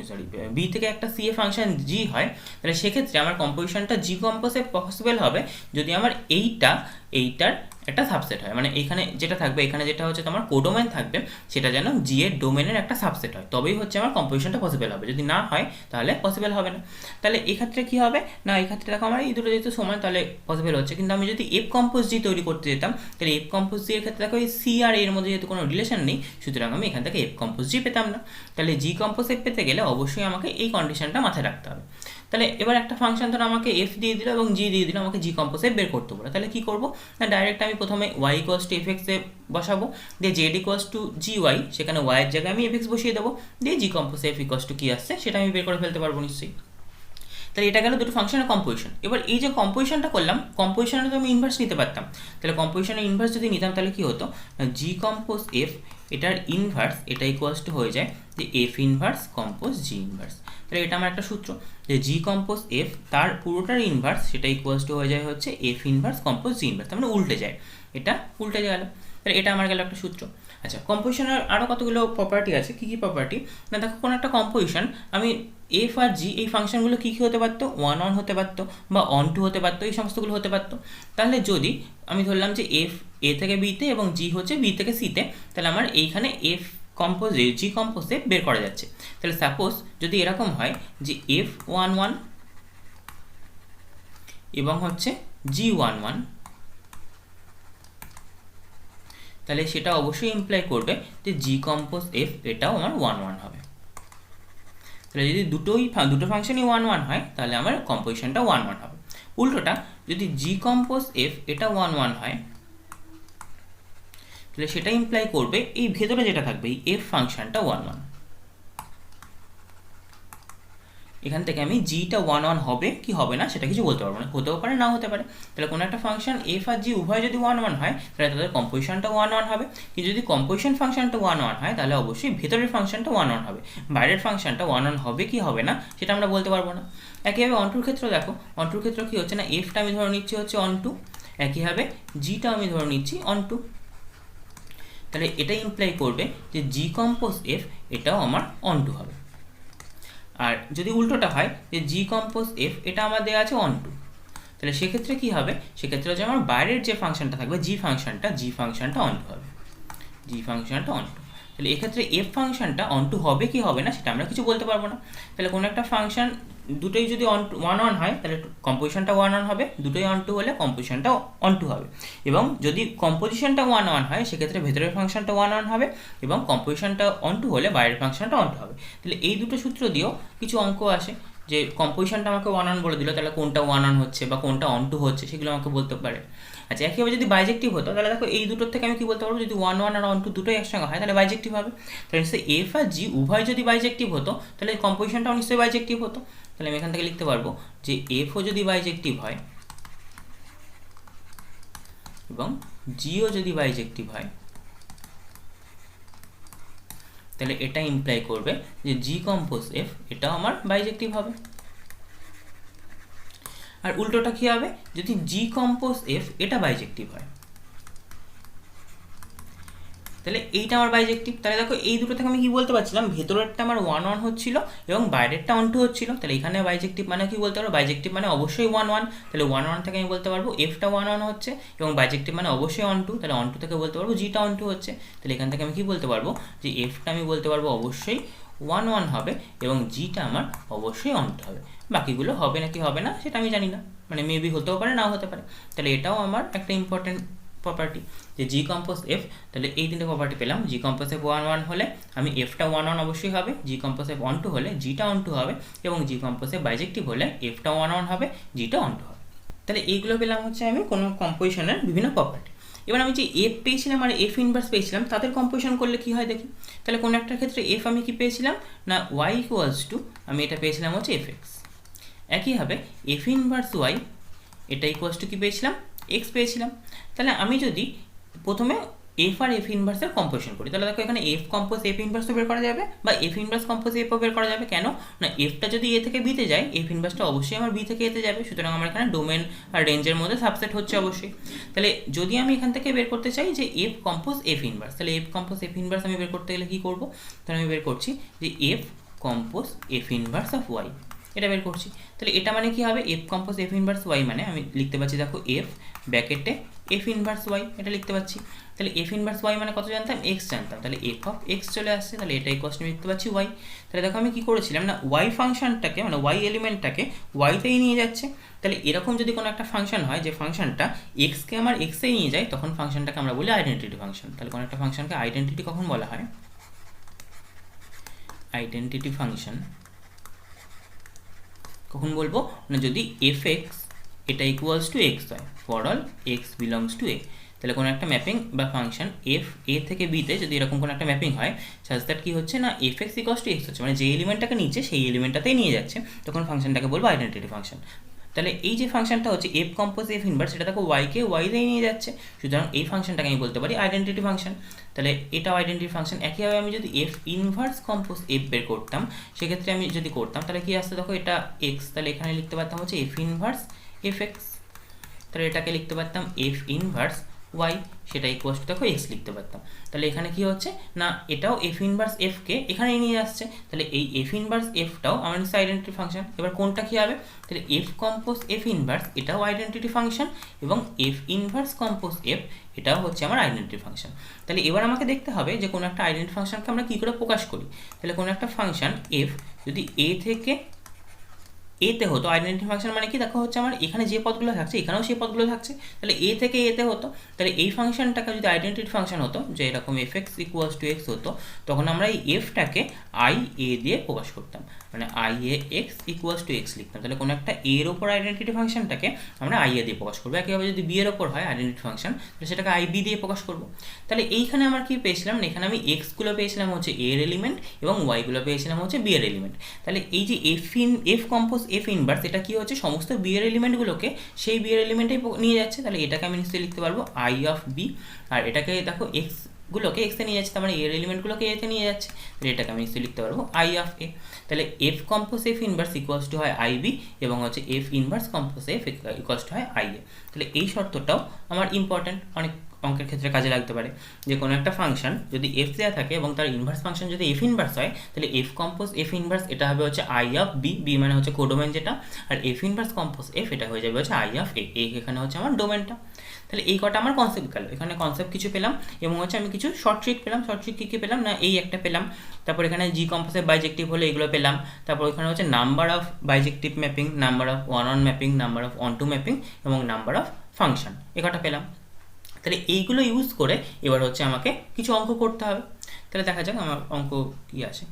সরি বি থেকে একটা সি এ ফাংশন জি হয়। তাহলে সেক্ষেত্রে আমার কম্পোজিশনটা জি কম্পোজে পসিবল হবে যদি আমার এইটার একটা সাবসেট হয়, মানে এখানে যেটা থাকবে, এখানে যেটা হচ্ছে তোমার কোডোমেন থাকবে সেটা যেন জি এর ডোমেনের একটা সাবসেট হয়, তবেই হচ্ছে আমার কম্পোজিশনটা পসিবল হবে। যদি না হয় তাহলে পসিবল হবে না। তাহলে এক্ষেত্রে কী হবে না, এক্ষেত্রে দেখো আমার এই দুটো যেহেতু সমান তাহলে পসিবল হচ্ছে, কিন্তু আমি যদি এফ কম্পোজ জি তৈরি করতে যেতাম তাহলে এফ কম্পোজ জি এর ক্ষেত্রে দেখো এই সি আর এর মধ্যে যেহেতু কোনো রিলেশন নেই, সুতরাং আমি এখান থেকে এফ কম্পোজ জি পেতাম না। তাহলে জি কম্পোজ এফ পেতে গেলে অবশ্যই আমাকে এই কন্ডিশনটা মাথায় রাখতে হবে। তাহলে এবার একটা ফাংশন ধরো আমাকে এফ দিয়ে দিল এবং জি দিয়ে দিল, আমাকে জি কম্পোজ এফ বের করতে বলে, তাহলে কী করবো না, ডাইরেক্ট আমি প্রথমে ওয়াই ইকুয়ালস টু এফ এক্সে বসাবো, দিয়ে Z equals to G Y, সেখানে ওয়াইয়ের জায়গায় আমি এফ এক্স বসিয়ে দেবো, দিয়ে G compose F equals to কী আসছে সেটা আমি বের করে ফেলতে পারবো নিশ্চয়ই। তাহলে এটা গেল দুটো ফাংশনের কম্পোজিশন। এবার এই যে কম্পোজিশনটা করলাম, কম্পোজিশনে তো আমি ইনভার্স নিতে পারতাম। তাহলে কম্পোজিশনের ইনভার্স যদি নিতাম তাহলে কী হতো, জি কম্পোজ এফ এটার ইনভার্স এটা ইকুয়ালস টু হয়ে যায় যে এফ ইনভার্স কম্পোজ জি ইনভার্স। তাহলে এটা আমার একটা সূত্র যে জি কম্পোজ এফ তার পুরোটার ইনভার্স সেটা ইকুয়ালস টু হয়ে যায় হচ্ছে এফ ইনভার্স কম্পোজ জি ইনভার্স, তার মানে উল্টে যায়, এটা উল্টে গেল। তাহলে এটা আমার গেল একটা সূত্র। আচ্ছা, কম্পোজিশনের আরও কতগুলো প্রপার্টি আছে, কী কী প্রপার্টি না, দেখো কোনো একটা কম্পোজিশন আমি এফ আর জি এই ফাংশনগুলো কী কী হতে পারতো, ওয়ান ওয়ান হতে পারতো বা অন টু হতে পারতো, এই সমস্তগুলো হতে পারতো। তাহলে যদি আমি ধরলাম যে এফ এ থেকে বিতে এবং জি হচ্ছে বি থেকে সিতে, তাহলে আমার এইখানে এফ কম্পোজ জি কম্পোজ এফ বের করা যাচ্ছে। তাহলে সাপোজ যদি এরকম হয় যে এফ ওয়ান ওয়ান এবং হচ্ছে জি ওয়ান ওয়ান, তাহলে সেটা অবশ্যই ইমপ্লাই করবে যে জি কম্পোজ এফ এটাও আমার ওয়ান ওয়ান হবে। তাহলে যদি দুটো ফাংশনই ওয়ান ওয়ান হয় তাহলে আমার কম্পোজিশনটা ওয়ান ওয়ান হবে। উল্টোটা যদি জি কম্পোজ এফ এটা ওয়ান ওয়ান হয় তাহলে সেটা ইমপ্লাই করবে এই ভেতরে যেটা থাকবে এই এফ ফাংশনটা ওয়ান ওয়ান। এখান থেকে আমি জিটা ওয়ান ওয়ান হবে কি হবে না সেটা কিছু বলতে পারবো না, হতেও পারে না হতে পারে। তাহলে কোনো একটা ফাংশন এফ আর জি উভয় যদি ওয়ান ওয়ান হয় তাহলে তাদের কম্পোজিশনটা ওয়ান ওয়ান হবে, কিন্তু যদি কম্পোজিশন ফাংশনটা ওয়ান ওয়ান হয় তাহলে অবশ্যই ভেতরের ফাংশনটা ওয়ান ওয়ান হবে, বাইরের ফাংশনটা ওয়ান ওয়ান হবে কি হবে না সেটা আমরা বলতে পারবো না। একইভাবে অন্টুর ক্ষেত্রে দেখো, অন্টুর ক্ষেত্রে কী হচ্ছে না, এফটা আমি ধরে নিচ্ছি হচ্ছে অন টু, একইভাবে জিটা আমি ধরে নিচ্ছি অন টু। তাহলে এটা ইমপ্লাই করবে যে জি কম্পোজ এফ এটাও আমার অন টু হবে। আর যদি উল্টোটা হয় যে জি কম্পোজ এফ এটা আমার দেওয়া আছে অন টু, তাহলে সেক্ষেত্রে কী হবে, সেক্ষেত্রে হচ্ছে আমার বাইরের যে ফাংশনটা থাকবে জি ফাংশনটা অন টু হবে, জি ফাংশনটা অন টু। তাহলে এক্ষেত্রে এফ ফাংশনটা অন টু হবে কি হবে না সেটা আমরা কিছু বলতে পারবো না। তাহলে কোনো একটা ফাংশন দুটোই যদি ওয়ান ওয়ান হয় তাহলে কম্পোজিশনটা ওয়ান ওয়ান হবে, দুটোই অন টু হলে কম্পোজিশনটা অন টু হবে, এবং যদি কম্পোজিশনটা ওয়ান ওয়ান হয় সেক্ষেত্রে ভেতরের ফাংশনটা ওয়ান ওয়ান হবে এবং কম্পোজিশনটা অন টু হলে বাইরের ফাংশনটা অন টু হবে। তাহলে এই দুটো সূত্র দিয়েও কিছু অঙ্ক আসে যে কম্পোজিশনটা আমাকে ওয়ান ওয়ান বলে দিল, তাহলে কোনটা ওয়ান ওয়ান হচ্ছে বা কোনটা অন টু হচ্ছে সেগুলো আমাকে বলতে পারে। আচ্ছা, একইভাবে যদি বাইজেক্টিভ হতো তাহলে দেখো এই দুটোর থেকে আমি কি বলতে পারবো, যদি ওয়ান ওয়ান আর অন টু দুটোই একসঙ্গে হয় তাহলে বাইজেক্টিভ হবে। তাহলে নিশ্চয়ই এফ আর জি উভয় যদি বাইজেক্টিভ হতো তাহলে কম্পোজিশনটাও নিশ্চয়ই বাইজেক্টিভ হতো। তাহলে আমি এখান থেকে লিখতে পারবো যে এফও যদি বাইজেক্টিভ হয় এবং জিও যদি বাইজেক্টিভ হয় তাহলে এটা ইমপ্লাই করবে যে জি কম্পোজ এফ এটাও আমার বাইজেক্টিভ হবে। আর উল্টোটা কী হবে, যদি জি কম্পোজ এফ এটা বাইজেক্টিভ হয় তাহলে এইটা আমার বাইজেক্টিভ। তাহলে দেখো এই দুটো থেকে আমি কি বলতে পারছিলাম, ভেতরেরটা আমার 1 1 হচ্ছিল এবং বাইরেরটা 1 2 হচ্ছিল। তাহলে এখানে বাইজেক্টিভ মানে কি বলতে পারবো, বাইজেক্টিভ মানে অবশ্যই 1 1। তাহলে 1 1 থেকে আমি বলতে পারবো এফটা 1 1 হচ্ছে এবং বাইজেক্টিভ মানে অবশ্যই 1 2। তাহলে 1 2 থেকে বলতে পারবো জিটা 1 2 হচ্ছে। তাহলে এখান থেকে আমি কি বলতে পারবো যে এফটা আমি বলতে পারবো অবশ্যই 1 1 হবে এবং জিটা আমার অবশ্যই 1 2 হবে। বাকিগুলো হবে নাকি হবে না সেটা আমি জানি না, মানে মেবি হতেও পারে নাও হতে পারে। তাহলে এটাও আমার একটা ইম্পর্টেন্ট প্রপার্টি যে জি কম্পোজ এফ। তাহলে এই তিনটে প্রপার্টি পেলাম। জি কম্পোজ এফ 1 1 হলে আমি এফটা 1 1 অবশ্যই হবে, জি কম্পোজ এফ 1 2 হলে জিটা 1 2 হবে এবং জি কম্পোজ এফ বাইজেক্টিভ হলে এফটা 1 1 হবে, জিটা 1 2 হবে। তাহলে এইগুলো পেলাম হচ্ছে আমি কোনো কম্পোজিশনের বিভিন্ন প্রপার্টি। এবার আমি যে এফ পেয়েছিলাম আর এফ ইনভার্স পেয়েছিলাম তাদের কম্পোজিশন করলে কি হয় দেখি। তাহলে কোনো একটা ক্ষেত্রে এফ আমি কি পেয়েছিলাম না ওয়াই ইকুয়ালস টু, আমি এটা পেয়েছিলাম হচ্ছে এফ এক্স। একইভাবে এফ ইনভার্স ওয়াই এটা ইকুয়ালস টু কি পেয়েছিলাম, এক্স পেয়েছিলাম। তাহলে আমি যদি প্রথমে এফ আর এফ ইনভার্সের কম্পোজিশন করি, তাহলে দেখো এখানে এফ কম্পোজ এফ ইনভার্সও বের করা যাবে বা এফ ইনভার্স কম্পোজ এফও বের করা যাবে। কেন না, এফটা যদি এ থেকে বিতে যায় এফ ইনভার্সটা অবশ্যই আমার বি থেকে এতে যাবে, সুতরাং আমার এখানে ডোমেন আর রেঞ্জের মধ্যে সাবসেট হচ্ছে অবশ্যই। তাহলে যদি আমি এখান থেকে বের করতে চাই যে এফ কম্পোজ এফ ইনভার্স, তাহলে এফ কম্পোজ এফ ইনভার্স আমি বের করতে গেলে কী করবো, তাহলে আমি বের করছি যে F compose F inverse of Y, এটা বের করছি। তাহলে এটা মানে কি হবে, F compose F inverse Y মানে আমি লিখতে পাচ্ছি দেখো এফ ব্র্যাকেটে এফ ইনভার্স ওয়াই, এটা লিখতে পাচ্ছি। তাহলে এফ ইনভার্স ওয়াই মানে কত জানতাম, এক্স জানতাম, তাহলে এফ অফ এক্স চলে আসছে। তাহলে এটাই কোশ্চেন লিখতে পাচ্ছি ওয়াই। তাহলে দেখো আমি কি করেছিলাম না ওয়াই ফাংশনটাকে মানে ওয়াই এলিমেন্টটাকে ওয়াইতেই নিয়ে যাচ্ছে। তাহলে এরকম যদি কোনো একটা ফাংশন হয় যে ফাংশনটা এক্সকে আমার এক্সেই নিয়ে যায় তখন ফাংশনটাকে আমরা বলি আইডেন্টিটি ফাংশন। তাহলে কোনো একটা ফাংশনকে আইডেন্টিটি কখন বলা হয়, আইডেন্টিটি ফাংশন কখন বলবো না যদি এফ এক্স এটা ইকুয়ালস টু এক্স হয়, for all X belongs to A. তাহলে কোনো একটা ম্যাপিং বা ফাংশন এফ এ থেকে বিতে যদি এরকম কোনো একটা ম্যাপিং হয় সাজ দ্যাট কি হচ্ছে না F x equals to x হচ্ছে, মানে যে এলিমেন্টটাকে নিচ্ছে সেই এলিমেন্টটাতেই নিয়ে যাচ্ছে, তখন ফাংশনটাকে বলবো আইডেন্টিটি ফাংশন। তাহলে এই যে ফাংশনটা হচ্ছে এফ কম্পোজ এফ ইনভার্স, সেটা দেখো ওয়াইকে ওয়াইতেই নিয়ে যাচ্ছে, সুতরাং এই ফাংশনটাকে আমি বলতে পারি আইডেন্টিটি ফাংশন। তাহলে এটাও আইডেন্টিটি ফাংশন। একইভাবে আমি যদি এফ ইনভার্স কম্পোজ এফ বের করতাম সেক্ষেত্রে আমি যদি করতাম তাহলে কি আসতো দেখো এটা এক্স, তাহলে এখানে লিখতে পারতাম হচ্ছে এফ ইনভার্স এফ এক্স। তাহলে এটাকে লিখতে পারতাম এফ ইনভার্স ওয়াই, সেটা ইকুয়ালস টু দেখো এক্স লিখতে পারতাম। তাহলে এখানে কি হচ্ছে না এটাও এফ ইনভার্স এফকে এখানে নিয়ে আসছে, তাহলে এই এফ ইনভার্স এফটাও আমার নিশ্চয় আইডেন্টিটি ফাংশন। এবার কোনটা কী হবে, তাহলে এফ কম্পোজ এফ ইনভার্স এটাও আইডেন্টিটি ফাংশন এবং এফ ইনভার্স কম্পোজ এফ এটাও হচ্ছে আমার আইডেন্টিটি ফাংশন। তাহলে এবার আমাকে দেখতে হবে যে কোনো একটা আইডেন্টিটি ফাংশনকে আমরা কী করে প্রকাশ করি। তাহলে কোনো একটা ফাংশন এফ যদি এ থেকে এতে হতো, আইডেন্টিটি ফাংশন মানে কি দেখো হচ্ছে আমার এখানে যে পদগুলো থাকছে এখানেও সেই পদগুলো থাকছে, তাহলে এ থেকে এতে হতো। তাহলে এই ফাংশনটাকে যদি আইডেন্টিটি ফাংশন হতো যে এরকম F x equals to x হতো, তখন আমরা এই এফটাকে আই এ দিয়ে প্রকাশ করতাম, মানে I A x equals to x লিখতাম। তাহলে কোনো একটা এর ওপর আইডেন্টিটি ফাংশনটাকে আমরা আই এ দিয়ে প্রকাশ করবো। একইভাবে যদি বি এর ওপর হয় আইডেন্টিটি ফাংশন তাহলে সেটাকে আই বি দিয়ে প্রকাশ করবো। তাহলে এইখানে আমার কি পেয়েছিলাম না, এখানে আমি এক্সগুলো পেয়েছিলাম হচ্ছে এর এলিমেন্ট এবং ওয়াইগুলো পেয়েছিলাম হচ্ছে বি এর এলিমেন্ট। তাহলে এই যে এফ কম্পোজ এফ ইনভার্স এটা কি হচ্ছে সমস্ত বি এর এলিমেন্টগুলোকে সেই বি এর এলিমেন্টেই নিয়ে যাচ্ছে। তাহলে এটাকে আমি নিশ্চয়ই লিখতে পারবো আই অফ বি, আর এটাকে দেখো এক্সগুলোকে এক্সে নিয়ে যাচ্ছে, তার মানে এর এলিমেন্টগুলোকে এতে নিয়ে যাচ্ছে, তাহলে এটাকে আমি নিশ্চয়ই লিখতে পারবো আই অফ এ। তাহলে F compose F inverse equals to হয় আই বি এবং হচ্ছে F inverse compose F equals two হয় আই এ। তাহলে এই শর্তটাও আমার ইম্পর্টেন্ট, অনেক অঙ্কের ক্ষেত্রে কাজে লাগতে পারে যে কোনো একটা ফাংশন যদি এফ দেওয়া থাকে এবং তার ইনভার্স ফাংশন যদি এফ ইনভার্স হয় তাহলে এফ কম্পোজ এফ ইনভার্স এটা হবে হচ্ছে আই অফ বি, বি মানে হচ্ছে কোডোমেন যেটা, আর এফ ইনভার্স কম্পোজ এফ এটা হয়ে যাবে হচ্ছে আই অফ এ, এখানে হচ্ছে আমার ডোমেনটা। তাহলে এই কটা আমার কনসেপ্ট গেল, এখানে কনসেপ্ট কিছু পেলাম এবং হচ্ছে আমি কিছু শর্ট ট্রিক পেলাম। শর্ট ট্রিক কী পেলাম না, এই একটা পেলাম, তারপর এখানে জি কম্পোজের বাইজেক্টিভ হলে এগুলো পেলাম, তারপর এখানে হচ্ছে number of bijective mapping, number of one one mapping, number of onto mapping এবং নাম্বার অফ ফাংশন, এ কটা পেলাম। তাহলে এইগুলো ইউজ করে এবার হচ্ছে আমাকে কিছু অঙ্ক করতে হবে। তাহলে দেখা যাক আমার অঙ্ক কী আছে।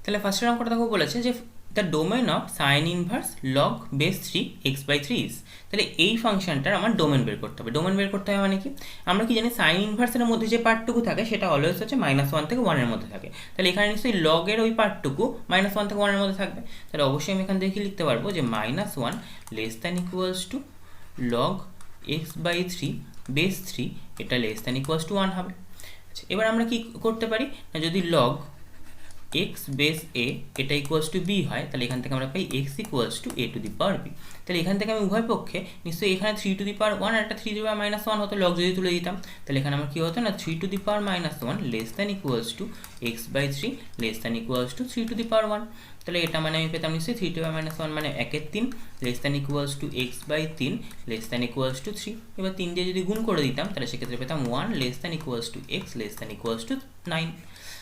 তাহলে ফার্স্টের অঙ্কটা দেখো বলেছে যে the domain of sign inverse log base 3 x/3 is. তাহলে এই ফাংশনটার আমার ডোমেন বের করতে হবে। ডোমেন বের করতে হবে মানে কি, আমরা কি জানি সাইন ইনভার্সের মধ্যে যে পার্টটুকু থাকে সেটা অলওয়েজ হচ্ছে -1 থেকে 1 এর মধ্যে থাকে। তাহলে এখানে নিশ্চয়ই লগের ওই পার্টটুকু -1 থেকে 1 এর মধ্যে থাকবে। তাহলে অবশ্যই আমি এখান থেকে লিখতে পারবো যে -1 less than equals to log x/3 base 3 এটা লেস দ্যান ইকুয়ালস টু 1 হবে। আচ্ছা, এবার আমরা কি করতে পারি না, যদি লগ এক্স বেস এ এটা ইকুয়ালস টু বি হয়, তাহলে এখান থেকে আমরা পাই X equals to A to the power B. তাহলে এখান থেকে আমি উভয় পক্ষে নিশ্চয়ই এখানে 3 টু দি পাওয়ার 1 আর একটা 3 টু দি পাওয়ার -1 হতো, লগ যদি তুলে দিতাম, তাহলে এখানে আমার কী হতো না 3 to the power -1 less than equals to x by 3 less than equals to 3 to the power 1। তাহলে এটা মানে আমি পেতাম নিশ্চয়ই 3 টু দি পাওয়ার -1 মানে 1/3 less than equals to x by 3 less than equals to 3। এবার 3 দিয়ে যদি গুণ করে দিতাম তাহলে সেক্ষেত্রে পেতাম 1 less than equals to x less than equals two 9।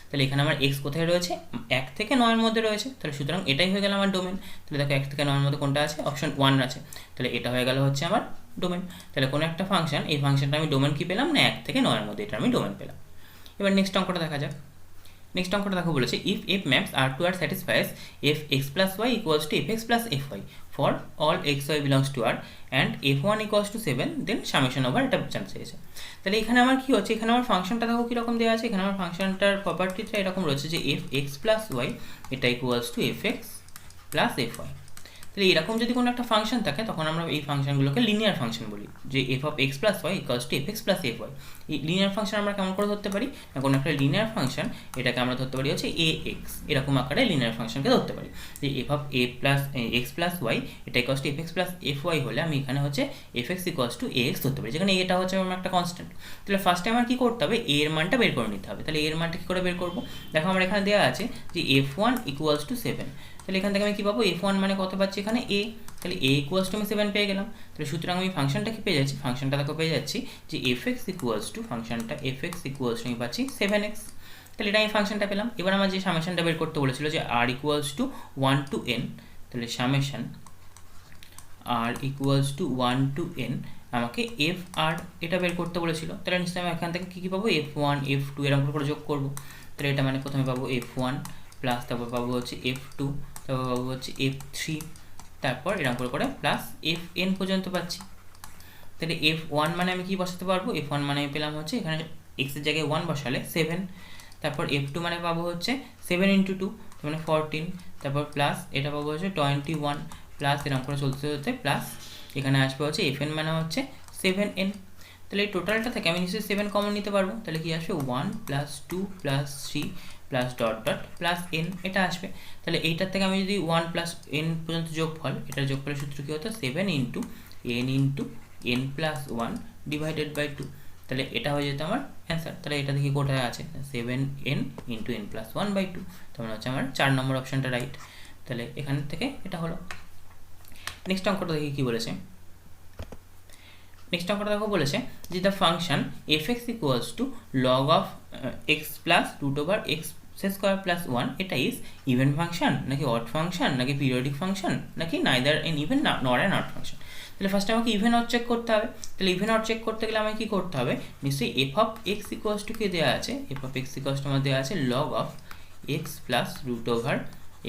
তাহলে এখানে আমার এক্স কোথায় রয়েছে, 1 থেকে 9 এর মধ্যে রয়েছে, তাহলে সুতরাং এটাই হয়ে গেল আমার ডোমেন। তাহলে দেখো 1 থেকে 9 এর মধ্যে কোনটা আছে, অপশন 1 আছে, তাহলে এটা হয়ে গেল হচ্ছে আমার ডোমেন। তাহলে কোনো একটা ফাংশন, এই ফাংশনটা আমি ডোমেন কি পেলাম না 1 থেকে 9 এর মধ্যে, এটা আমি ডোমেন পেলাম। এবার নেক্সট অঙ্কটা দেখা যাক। নেক্সট অঙ্কটা দেখো বলেছে if F maps R to R satisfies F X plus Y equals to F X plus F Y for all X Y belongs to R and F one equals to 7 then summation over এটা জানতে চেয়েছে। তাহলে এখানে আমার কি হচ্ছে, এখানে আমার ফাংশনটা দেখো কীরকম দেওয়া আছে, এখানে আমার ফাংশনটার প্রপার্টিটা এরকম রয়েছে যে এফ এক্স প্লাস ওয়াই এটা equals to F X plus F Y. তাহলে এরকম যদি কোনো একটা ফাংশন থাকে তখন আমরা এই ফাংশনগুলোকে লিনিয়ার ফাংশন বলি, যে F of X plus Y equals to F X plus F Y. এই লিনিয়ার ফাংশন আমরা কেমন করে ধরতে পারি না, কোনো একটা লিনিয়ার ফাংশন এটাকে আমরা ধরতে পারি হচ্ছে এ এক্স, এরকম আকারে লিনিয়ার ফাংশনকে ধরতে পারি যে F of A plus X plus Y এটা equals to F X plus F Y হলে আমি এখানে হচ্ছে F x equals to A X ধরতে পারি, যেখানে এটা হচ্ছে আমার একটা কনস্ট্যান্ট। তাহলে ফার্স্টে আমার কী করতে হবে, এর মানটা বের করে নিতে হবে। তাহলে এর মানটা কী করে বের করবো, দেখো আমার এখানে দেওয়া আছে যে এফ ওয়ান ইকুয়ালস টু 7। তাহলে এখান থেকে আমি কী পাবো, এফ ওয়ান মানে কত পাচ্ছি এখানে এ, তাহলে এ ইকুয়ালস টু আমি 7 পেয়ে গেলাম। তাহলে সুতরাং আমি ফাংশনটা কি পেয়ে যাচ্ছি, ফাংশনটা দেখো পেয়ে যাচ্ছি যে এফ এক্স ইকুয়ালস টু ফাংশনটা এফ এক্স ইকুয়ালস টু আমি পাচ্ছি 7x। তাহলে এটা আমি ফাংশনটা পেলাম। এবার আমার যে সামেশনটা বের করতে বলেছিল যে R equals to 1 to n, তাহলে summation R equals to 1 to n আমাকে এফ আর এটা বের করতে বলেছিল। তাহলে নিশ্চয়ই আমি এখান থেকে কী কী পাবো, F1 F2 এরকম করে যোগ করবো। তাহলে এটা মানে প্রথমে পাবো F1 প্লাস তারপর পাবো হচ্ছে F2 তারপর পাবো হচ্ছে F3 তারপর এরকম করে প্লাস Fn পর্যন্ত পাচ্ছি। তাহলে F1 মানে আমি কি বসাতে পারবো, F1 মানে আমি পেলাম হচ্ছে এখানে x এর জায়গায় 1 বসালে 7, তারপর F2 মানে পাবো হচ্ছে 7 × 2 মানে 14, তারপর প্লাস এটা পাবো হচ্ছে 21 প্লাস এরকম করে চলতে চলতে প্লাস এখানে আসবে হচ্ছে Fn মানে হচ্ছে 7n। তাহলে এই টোটালটা থেকে আমি নিশ্চয়ই 7 কমন নিতে পারবো, তাহলে কি আসবে 1 plus 2 plus 3 plus dot dot plus n এটা আসবে। তাহলে এইটার থেকে আমি যদি 1 প্লাস n পর্যন্ত যোগফল, এটার যোগফলের সূত্র কী হতো 7 × n প্লাস 1 ডিভাইডেড বাই 2। তাহলে এটা হয়ে যেত আমার অ্যান্সার। তাহলে এটা দেখি কোথায় আছে, 7n × n প্লাস 1 বাই 2, তার মানে হচ্ছে আমার 4 নম্বর অপশানটা রাইট। তাহলে এখান থেকে এটা হলো। নেক্সট অঙ্কটা দেখি কী বলেছে। নেক্সট অঙ্কটা দেখো বলেছে যে the function F x equals to log of X plus root over X square plus 1 এটা ইজ ইভেন ফাংশন নাকি অড ফাংশন নাকি পিরিয়ডিক ফাংশন নাকি neither an even nor an odd function. তাহলে ফার্স্টে আমাকে ইভেন অড চেক করতে হবে। তাহলে ইভেন অড চেক করতে গেলে আমাকে কী করতে হবে, নিশ্চয়ই F of X equals to কে দেওয়া আছে, F of X equals to আমার দেওয়া আছে log of X plus root over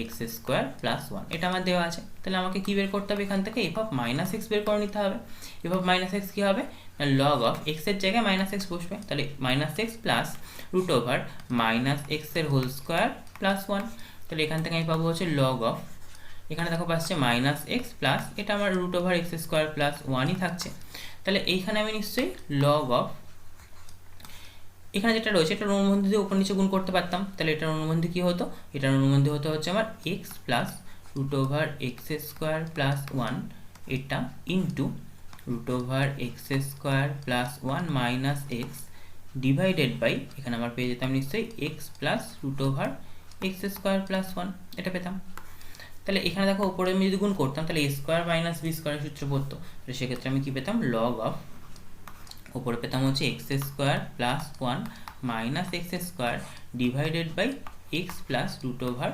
X square plus 1 এটা আমার দেওয়া আছে। তাহলে আমাকে কী বের করতে হবে, এখান থেকে এফ অফ মাইনাস এক্স বের করে নিতে হবে। এফ অফ মাইনাস এক্স কী হবে, লগ অফ এক্সের জায়গায় মাইনাস এক্স বসবে, তাহলে minus X plus root over minus এক্সের হোল স্কোয়ার প্লাস 1। তাহলে এখান থেকে আমি পাবো হচ্ছে লগ অফ, এখানে দেখো পাচ্ছে মাইনাস এক্স প্লাস এটা আমার root over X square plus 1ই থাকছে। তাহলে এইখানে আমি নিশ্চয়ই লগ অফ এখানে যেটা রয়েছে এটার অনুবন্ধী দিয়ে উপর নিচে গুণ করতে পারতাম। তাহলে এটার অনুবন্ধী কী হতো, এটার অনুবন্ধী হতো হচ্ছে আমার X plus root over X square plus 1 এটা into root over X square plus 1 minus X divided by এখানে আমার পেয়ে যেতাম নিশ্চয়ই X plus root over X square plus 1 এটা পেতাম। তাহলে এখানে দেখো উপরে আমি যদি গুণ করতাম তাহলে এ স্কোয়ার মাইনাস বি স্কোয়ারের সূত্র পড়তো, তাহলে সেক্ষেত্রে আমি কী পেতাম, লগ অফ উপরে পেতাম হচ্ছে X square plus 1 minus X square divided by X plus root over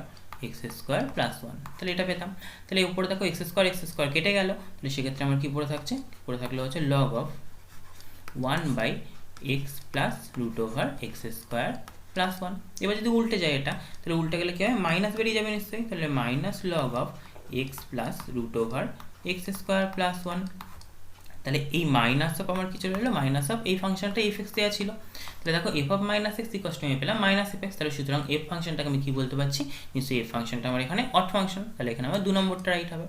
X square plus 1, তাহলে এটা পেতাম। তাহলে উপরে দেখো এক্স স্কোয়ার কেটে গেল, তাহলে সেক্ষেত্রে আমার কী পড়ে থাকছে, পড়ে থাকলে হচ্ছে log of 1 by X plus root over X square plus 1। এবার যদি উল্টে যায় এটা, তাহলে উল্টে গেলে কী হবে, মাইনাস বেরিয়ে যাবে নিশ্চয়ই, তাহলে minus log of X plus root over X square plus 1। তাহলে এই মাইনাস অফ আমার কিছু রইলো, মাইনাস অফ এই ফাংশনটা এফ এক্স দেওয়া ছিল। তাহলে দেখো F of minus x equals two আমি পেলাম মাইনাস এফ এক্স। তাহলে সুতরাং এফ ফাংশনটাকে আমি কী বলতে পারছি, নিশ্চয়ই এফ ফাংশনটা আমার এখানে অড ফাংশন। তাহলে এখানে আমার 2 নম্বরটা রাইট হবে।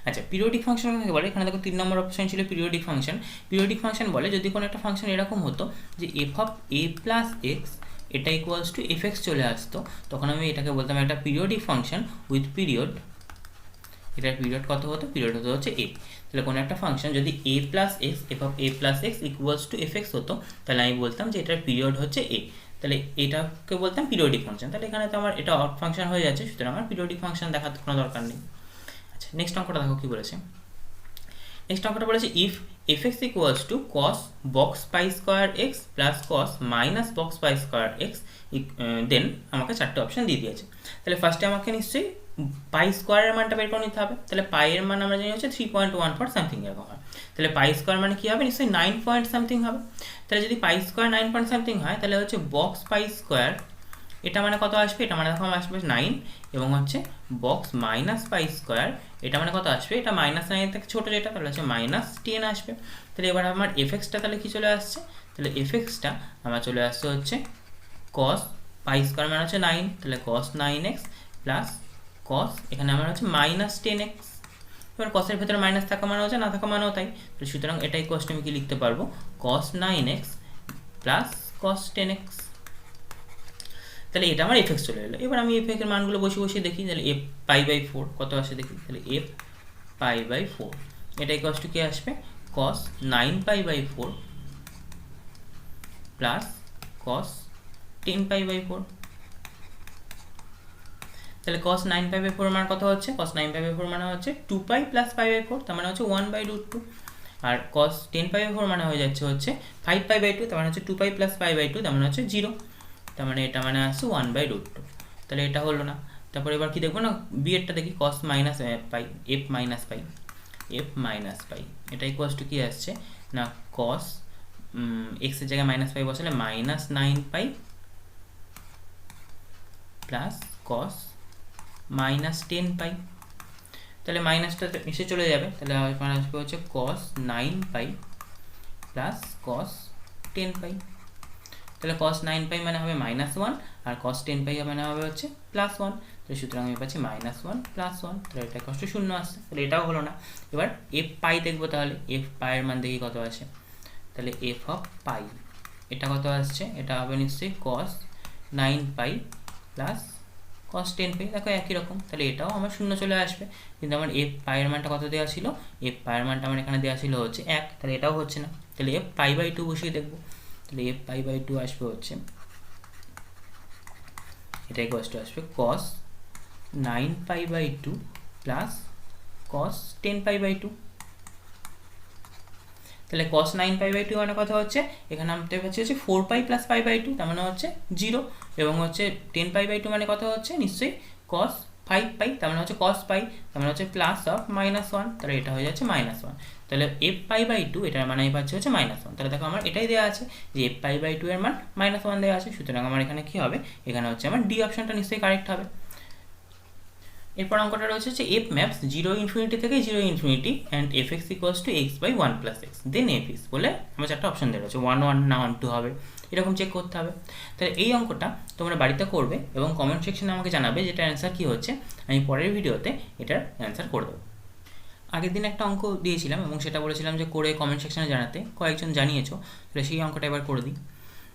আচ্ছা পিরিয়ডিক ফাংশন কাকে বলে, এখানে দেখো 3 নম্বর অপশন ছিল পিরিয়ডিক ফাংশন। পিরিয়ডিক ফাংশন বলে যদি কোনো একটা ফাংশন এরকম হতো যে F of A plus x এটা ইকুয়ালস টু এফ এক্স চলে আসতো, তখন আমি এটাকে বলতাম একটা পিরিয়ডিক ফাংশন উইথ পিরিয়ড। এটার পিরিয়ড কত হতো? পিরিয়ড হতো হচ্ছে এ। তাহলে কোনো একটা ফাংশন যদি A plus X F of A plus X equals to F X হতো, তাহলে আমি বলতাম যে এটার পিরিয়ড হচ্ছে এ। তাহলে এটাকে বলতাম পিরিয়ডিক ফাংশন। তাহলে এখানে তো আমার এটা অড ফাংশন হয়ে যাচ্ছে, সুতরাং আমার পিরিয়ডিক ফাংশন দেখার কোনো দরকার নেই। আচ্ছা, নেক্সট অঙ্কটা দেখো কী বলেছে। নেক্সট অঙ্কটা বলেছে if F x equals to cos box pi square X plus cos minus box pi square X, then আমাকে চারটে অপশান দিয়ে দিয়েছে। তাহলে ফার্স্টে আমাকে নিশ্চয়ই পাই স্কোয়ারের মানটা বের করে নিতে হবে। তাহলে পাইয়ের মান আমরা জানি হচ্ছে 3.14 সামথিং এরকম হয়। তাহলে পাই স্কোয়ার মানে কী হবে? নিশ্চয়ই 9 পয়েন্ট সামথিং হবে। তাহলে যদি পাই স্কোয়ার 9 পয়েন্ট সামথিং হয়, তাহলে হচ্ছে বক্স পাই স্কোয়ার এটা মানে কত আসবে? এটা মানে দেখো আসবে 9, এবং হচ্ছে বক্স মাইনাস পাই স্কোয়ার এটা মানে কত আসবে? এটা -9 থেকে ছোটো যেটা, তাহলে হচ্ছে -10 আসবে। তাহলে এবার আমার এফ এক্সটা তাহলে কী চলে আসছে? তাহলে এফ এক্সটা আমার চলে আসছে হচ্ছে কস পাই স্কোয়ার মানে হচ্ছে 9, তাহলে cos 9x প্লাস কস এখানে আমার হচ্ছে -10x। এবার কসের ভেতরে মাইনাস থাকা মানে হচ্ছে না থাকা মানেও তাই। তো সুতরাং এটাই কষ্ট আমি কি লিখতে পারবো? cos 9x plus cos 10x। তাহলে এটা আমার এফ এক্স চলে এলো। এবার আমি এফ এর মানগুলো বসে দেখি। তাহলে এফ পাই বাই 4 কত আসে দেখি। তাহলে এফ পাই বাই 4 এটাই কষ্ট কি আসবে? cos 9 pi by 4 plus cos 10 pi by 4। তাহলে cos 9 পাই বাই 4 মান কত হচ্ছে? cos 9 পাই বাই 4 মানে হচ্ছে 2 পাই প্লাস পাই বাই 4, তার মানে হচ্ছে 1/√2। আর cos 10 পাই বাই 4 মানে হয়ে যাচ্ছে হচ্ছে 5 পাই বাই 2, তার মানে হচ্ছে 2 পাই প্লাস পাই বাই 2, তার মানে হচ্ছে 0। তার মানে এটা মানে আসছে 1/√2। তাহলে এটা হলো না। তারপর এবার কি দেখবো না, বি এরটা দেখি। cos মাইনাস পাই এফ মাইনাস পাই এটা ইকুয়ালস টু কি আসছে না, cos এক্সের জায়গায় মাইনাস পাই বসালে -9 পাই প্লাস cos -10 পাই। তাহলে মাইনাসটা নিচে চলে যাবে, তাহলে আমার আসবে হচ্ছে cos 9 পাই প্লাস cos 10 পাই। তাহলে cos 9 পাই মানে হবে -1, আর cos 10 পাই মানে হবে হচ্ছে +1। তো সুতরাং আমি পাচ্ছি -1 +1। তাহলে এটা কষ্ট 0 আসছে, তাহলে এটাও হলো না। এবার এফ পাই দেখবো। তাহলে এফ পাইয়ের মান দেখি কত আসে। তাহলে এফ অফ পাই এটা কত আসছে? এটা হবে নিশ্চয়ই cos 9 পাই প্লাস cos 10 পাই। দেখো একই রকম। তাহলে এটাও আমার 0 চলে আসবে। কিন্তু আমার এফ পাইয়ের মানটা কত দেওয়া ছিল? এফ পাইয়ের মানটা আমার এখানে দেওয়া ছিল হচ্ছে 1, তাহলে এটাও হচ্ছে না। তাহলে এফ পাই বাই 2 বসিয়ে দেখবো। তাহলে এফ পাই বাই 2 আসবে হচ্ছে, এটাই কষ্ট আসবে cos 9 pi by 2 plus cos 10 pi by 2। তাহলে cos 9 পাই বাই 2 মানে কথা হচ্ছে এখানে আমাদের হচ্ছে 4 পাই প্লাস পাই বাই 2, তার মানে হচ্ছে 0, এবং হচ্ছে 10 পাই বাই 2 মানে কথা হচ্ছে নিশ্চয়ই cos 5 পাই, তার মানে হচ্ছে cos পাই, তার মানে হচ্ছে প্লাস অফ -1, তাহলে এটা হয়ে যাচ্ছে -1। তাহলে এফ পাই বাই 2 এটার মানে আমি পাচ্ছি হচ্ছে -1। তাহলে দেখো আমার এটাই দেওয়া আছে যে এফ পাই বাই 2 এর মান -1 দেওয়া আছে। সুতরাং আমার এখানে কি হবে? এখানে হচ্ছে আমার ডি অপশনটা নিশ্চয়ই কারেক্ট হবে। এরপর অঙ্কটা রয়েছে যে এফ ম্যাপস 0 থেকে 0 and f x equals to x by 1 plus x then f is বলে আমার চারটা অপশন দেওয়া রয়েছে, 1 1 না 1 2 হবে, এরকম চেক করতে হবে। তাহলে এই অঙ্কটা তোমরা বাড়িতে করবে এবং কমেন্ট সেকশনে আমাকে জানাবে যেটার অ্যান্সার কী হচ্ছে। আমি পরের ভিডিওতে এটার অ্যান্সার করে দেবো। আগের দিন একটা অঙ্ক দিয়েছিলাম এবং সেটা বলেছিলাম যে করে কমেন্ট সেকশনে জানাতে, কয়েকজন জানিয়েছো। তাহলে সেই অঙ্কটা এবার করে দিই।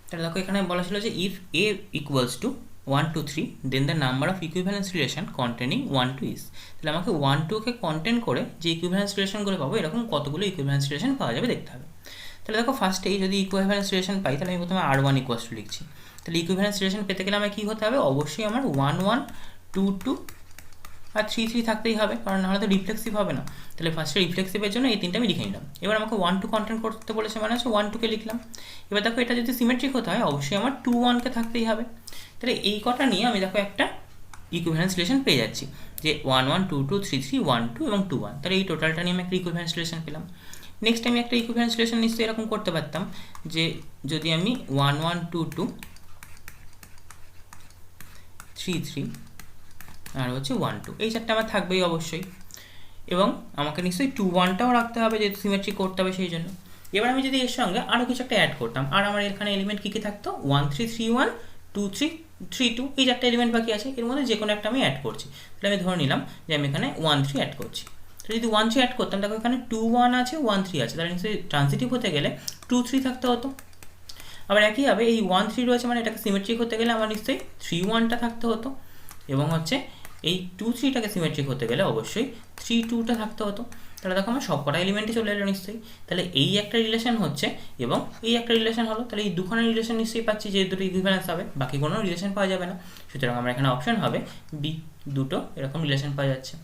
তাহলে দেখো এখানে বলা ছিল যে if A equals to 1 2 3 then the number of equivalence relation containing 1 2 is. তাহলে আমাকে 1 2কে কন্টেন্ট করে যে ইকুইভ্যালেন্স রিলেশনগুলো পাবো, এরকম কতগুলো ইকুইভ্যালেন্স রিলেশন পাওয়া যাবে দেখতে হবে। তাহলে দেখো ফার্স্টেই যদি ইকুইভ্যালেন্স রিলেশন পাই, তাহলে আমি প্রথমে R1 ইকুয়ালস টু লিখছি। তাহলে ইকুইভ্যালেন্স রিলেশন পেতে গেলে আমার কী হতে হবে? অবশ্যই আমার 1 1 2 2 আর 3 3 থাকতেই হবে, কারণ নাহলে তো রিফ্লেক্সিভ হবে না। তাহলে ফার্স্টে রিফ্লেক্সিভের জন্য এই তিনটা আমি লিখে নিলাম। এবার আমাকে 1 2 কন্টেন্ট করতে বলেছে, মানে হচ্ছে 1 2কে লিখলাম। এবার দেখো এটা যদি সিমেট্রিক হতে হয় অবশ্যই আমার 2 1কে থাকতেই হবে। তাহলে এই কটা নিয়ে আমি দেখো একটা ইকুইভ্যালেন্স রিলেশন পেয়ে যাচ্ছি যে 1 1 2 2 3 3 1 2 এবং 2 1। তাহলে এই টোটালটা নিয়ে আমি একটা ইকুইভ্যালেন্স রিলেশন পেলাম। নেক্সট আমি একটা ইকুইভ্যালেন্স রিলেশন নিশ্চয়ই এরকম করতে পারতাম যে যদি আমি 1 1 2 2 3 3 আর হচ্ছে 1 2 এই চারটা আমার থাকবেই অবশ্যই, এবং আমাকে নিশ্চয়ই 2 1টাও রাখতে হবে যেহেতু সিমেট্রিক করতে হবে সেই জন্য। এবার আমি যদি এর সঙ্গে আরও কিছু একটা অ্যাড করতাম, আর আমার এখানে এলিমেন্ট কী কী থাকতো? 1 3 3 1 2 3 3 2 এই চারটা এলিমেন্ট বাকি আছে, এর মধ্যে যে কোনো একটা আমি অ্যাড করছি। তাহলে আমি ধরে নিলাম যে আমি এখানে 1 3 অ্যাড করছি। তো যদি 1 3 অ্যাড করতাম, দেখো এখানে 2 1 আছে 1 3 আছে, তাহলে নিশ্চয়ই ট্রানজিটিভ হতে গেলে 2 3 থাকতে হতো। আবার একইভাবে এই 1 3 রয়েছে, মানে এটাকে সিমেট্রিক হতে গেলে আমার নিশ্চয়ই 3 1টা থাকতে হতো, এবং হচ্ছে এই 2 3টাকে সিমেট্রিক হতে গেলে অবশ্যই 3 2টা থাকতে হতো। তাহলে দেখো আমার সবকটা এলিমেন্টে চলে এলো নিশ্চয়ই। তাহলে এই একটা রিলেশন হচ্ছে এবং এই একটা রিলেশন হলো, তাহলে এই দুখানের রিলেশন নিশ্চয়ই পাচ্ছি, যে দুটো ইকুইভ্যালেন্স হবে, বাকি কোনো রিলেশন পাওয়া যাবে না। সুতরাং আমরা এখানে অপশন হবে বি, দুটো এরকম রিলেশন পাওয়া যাচ্ছে।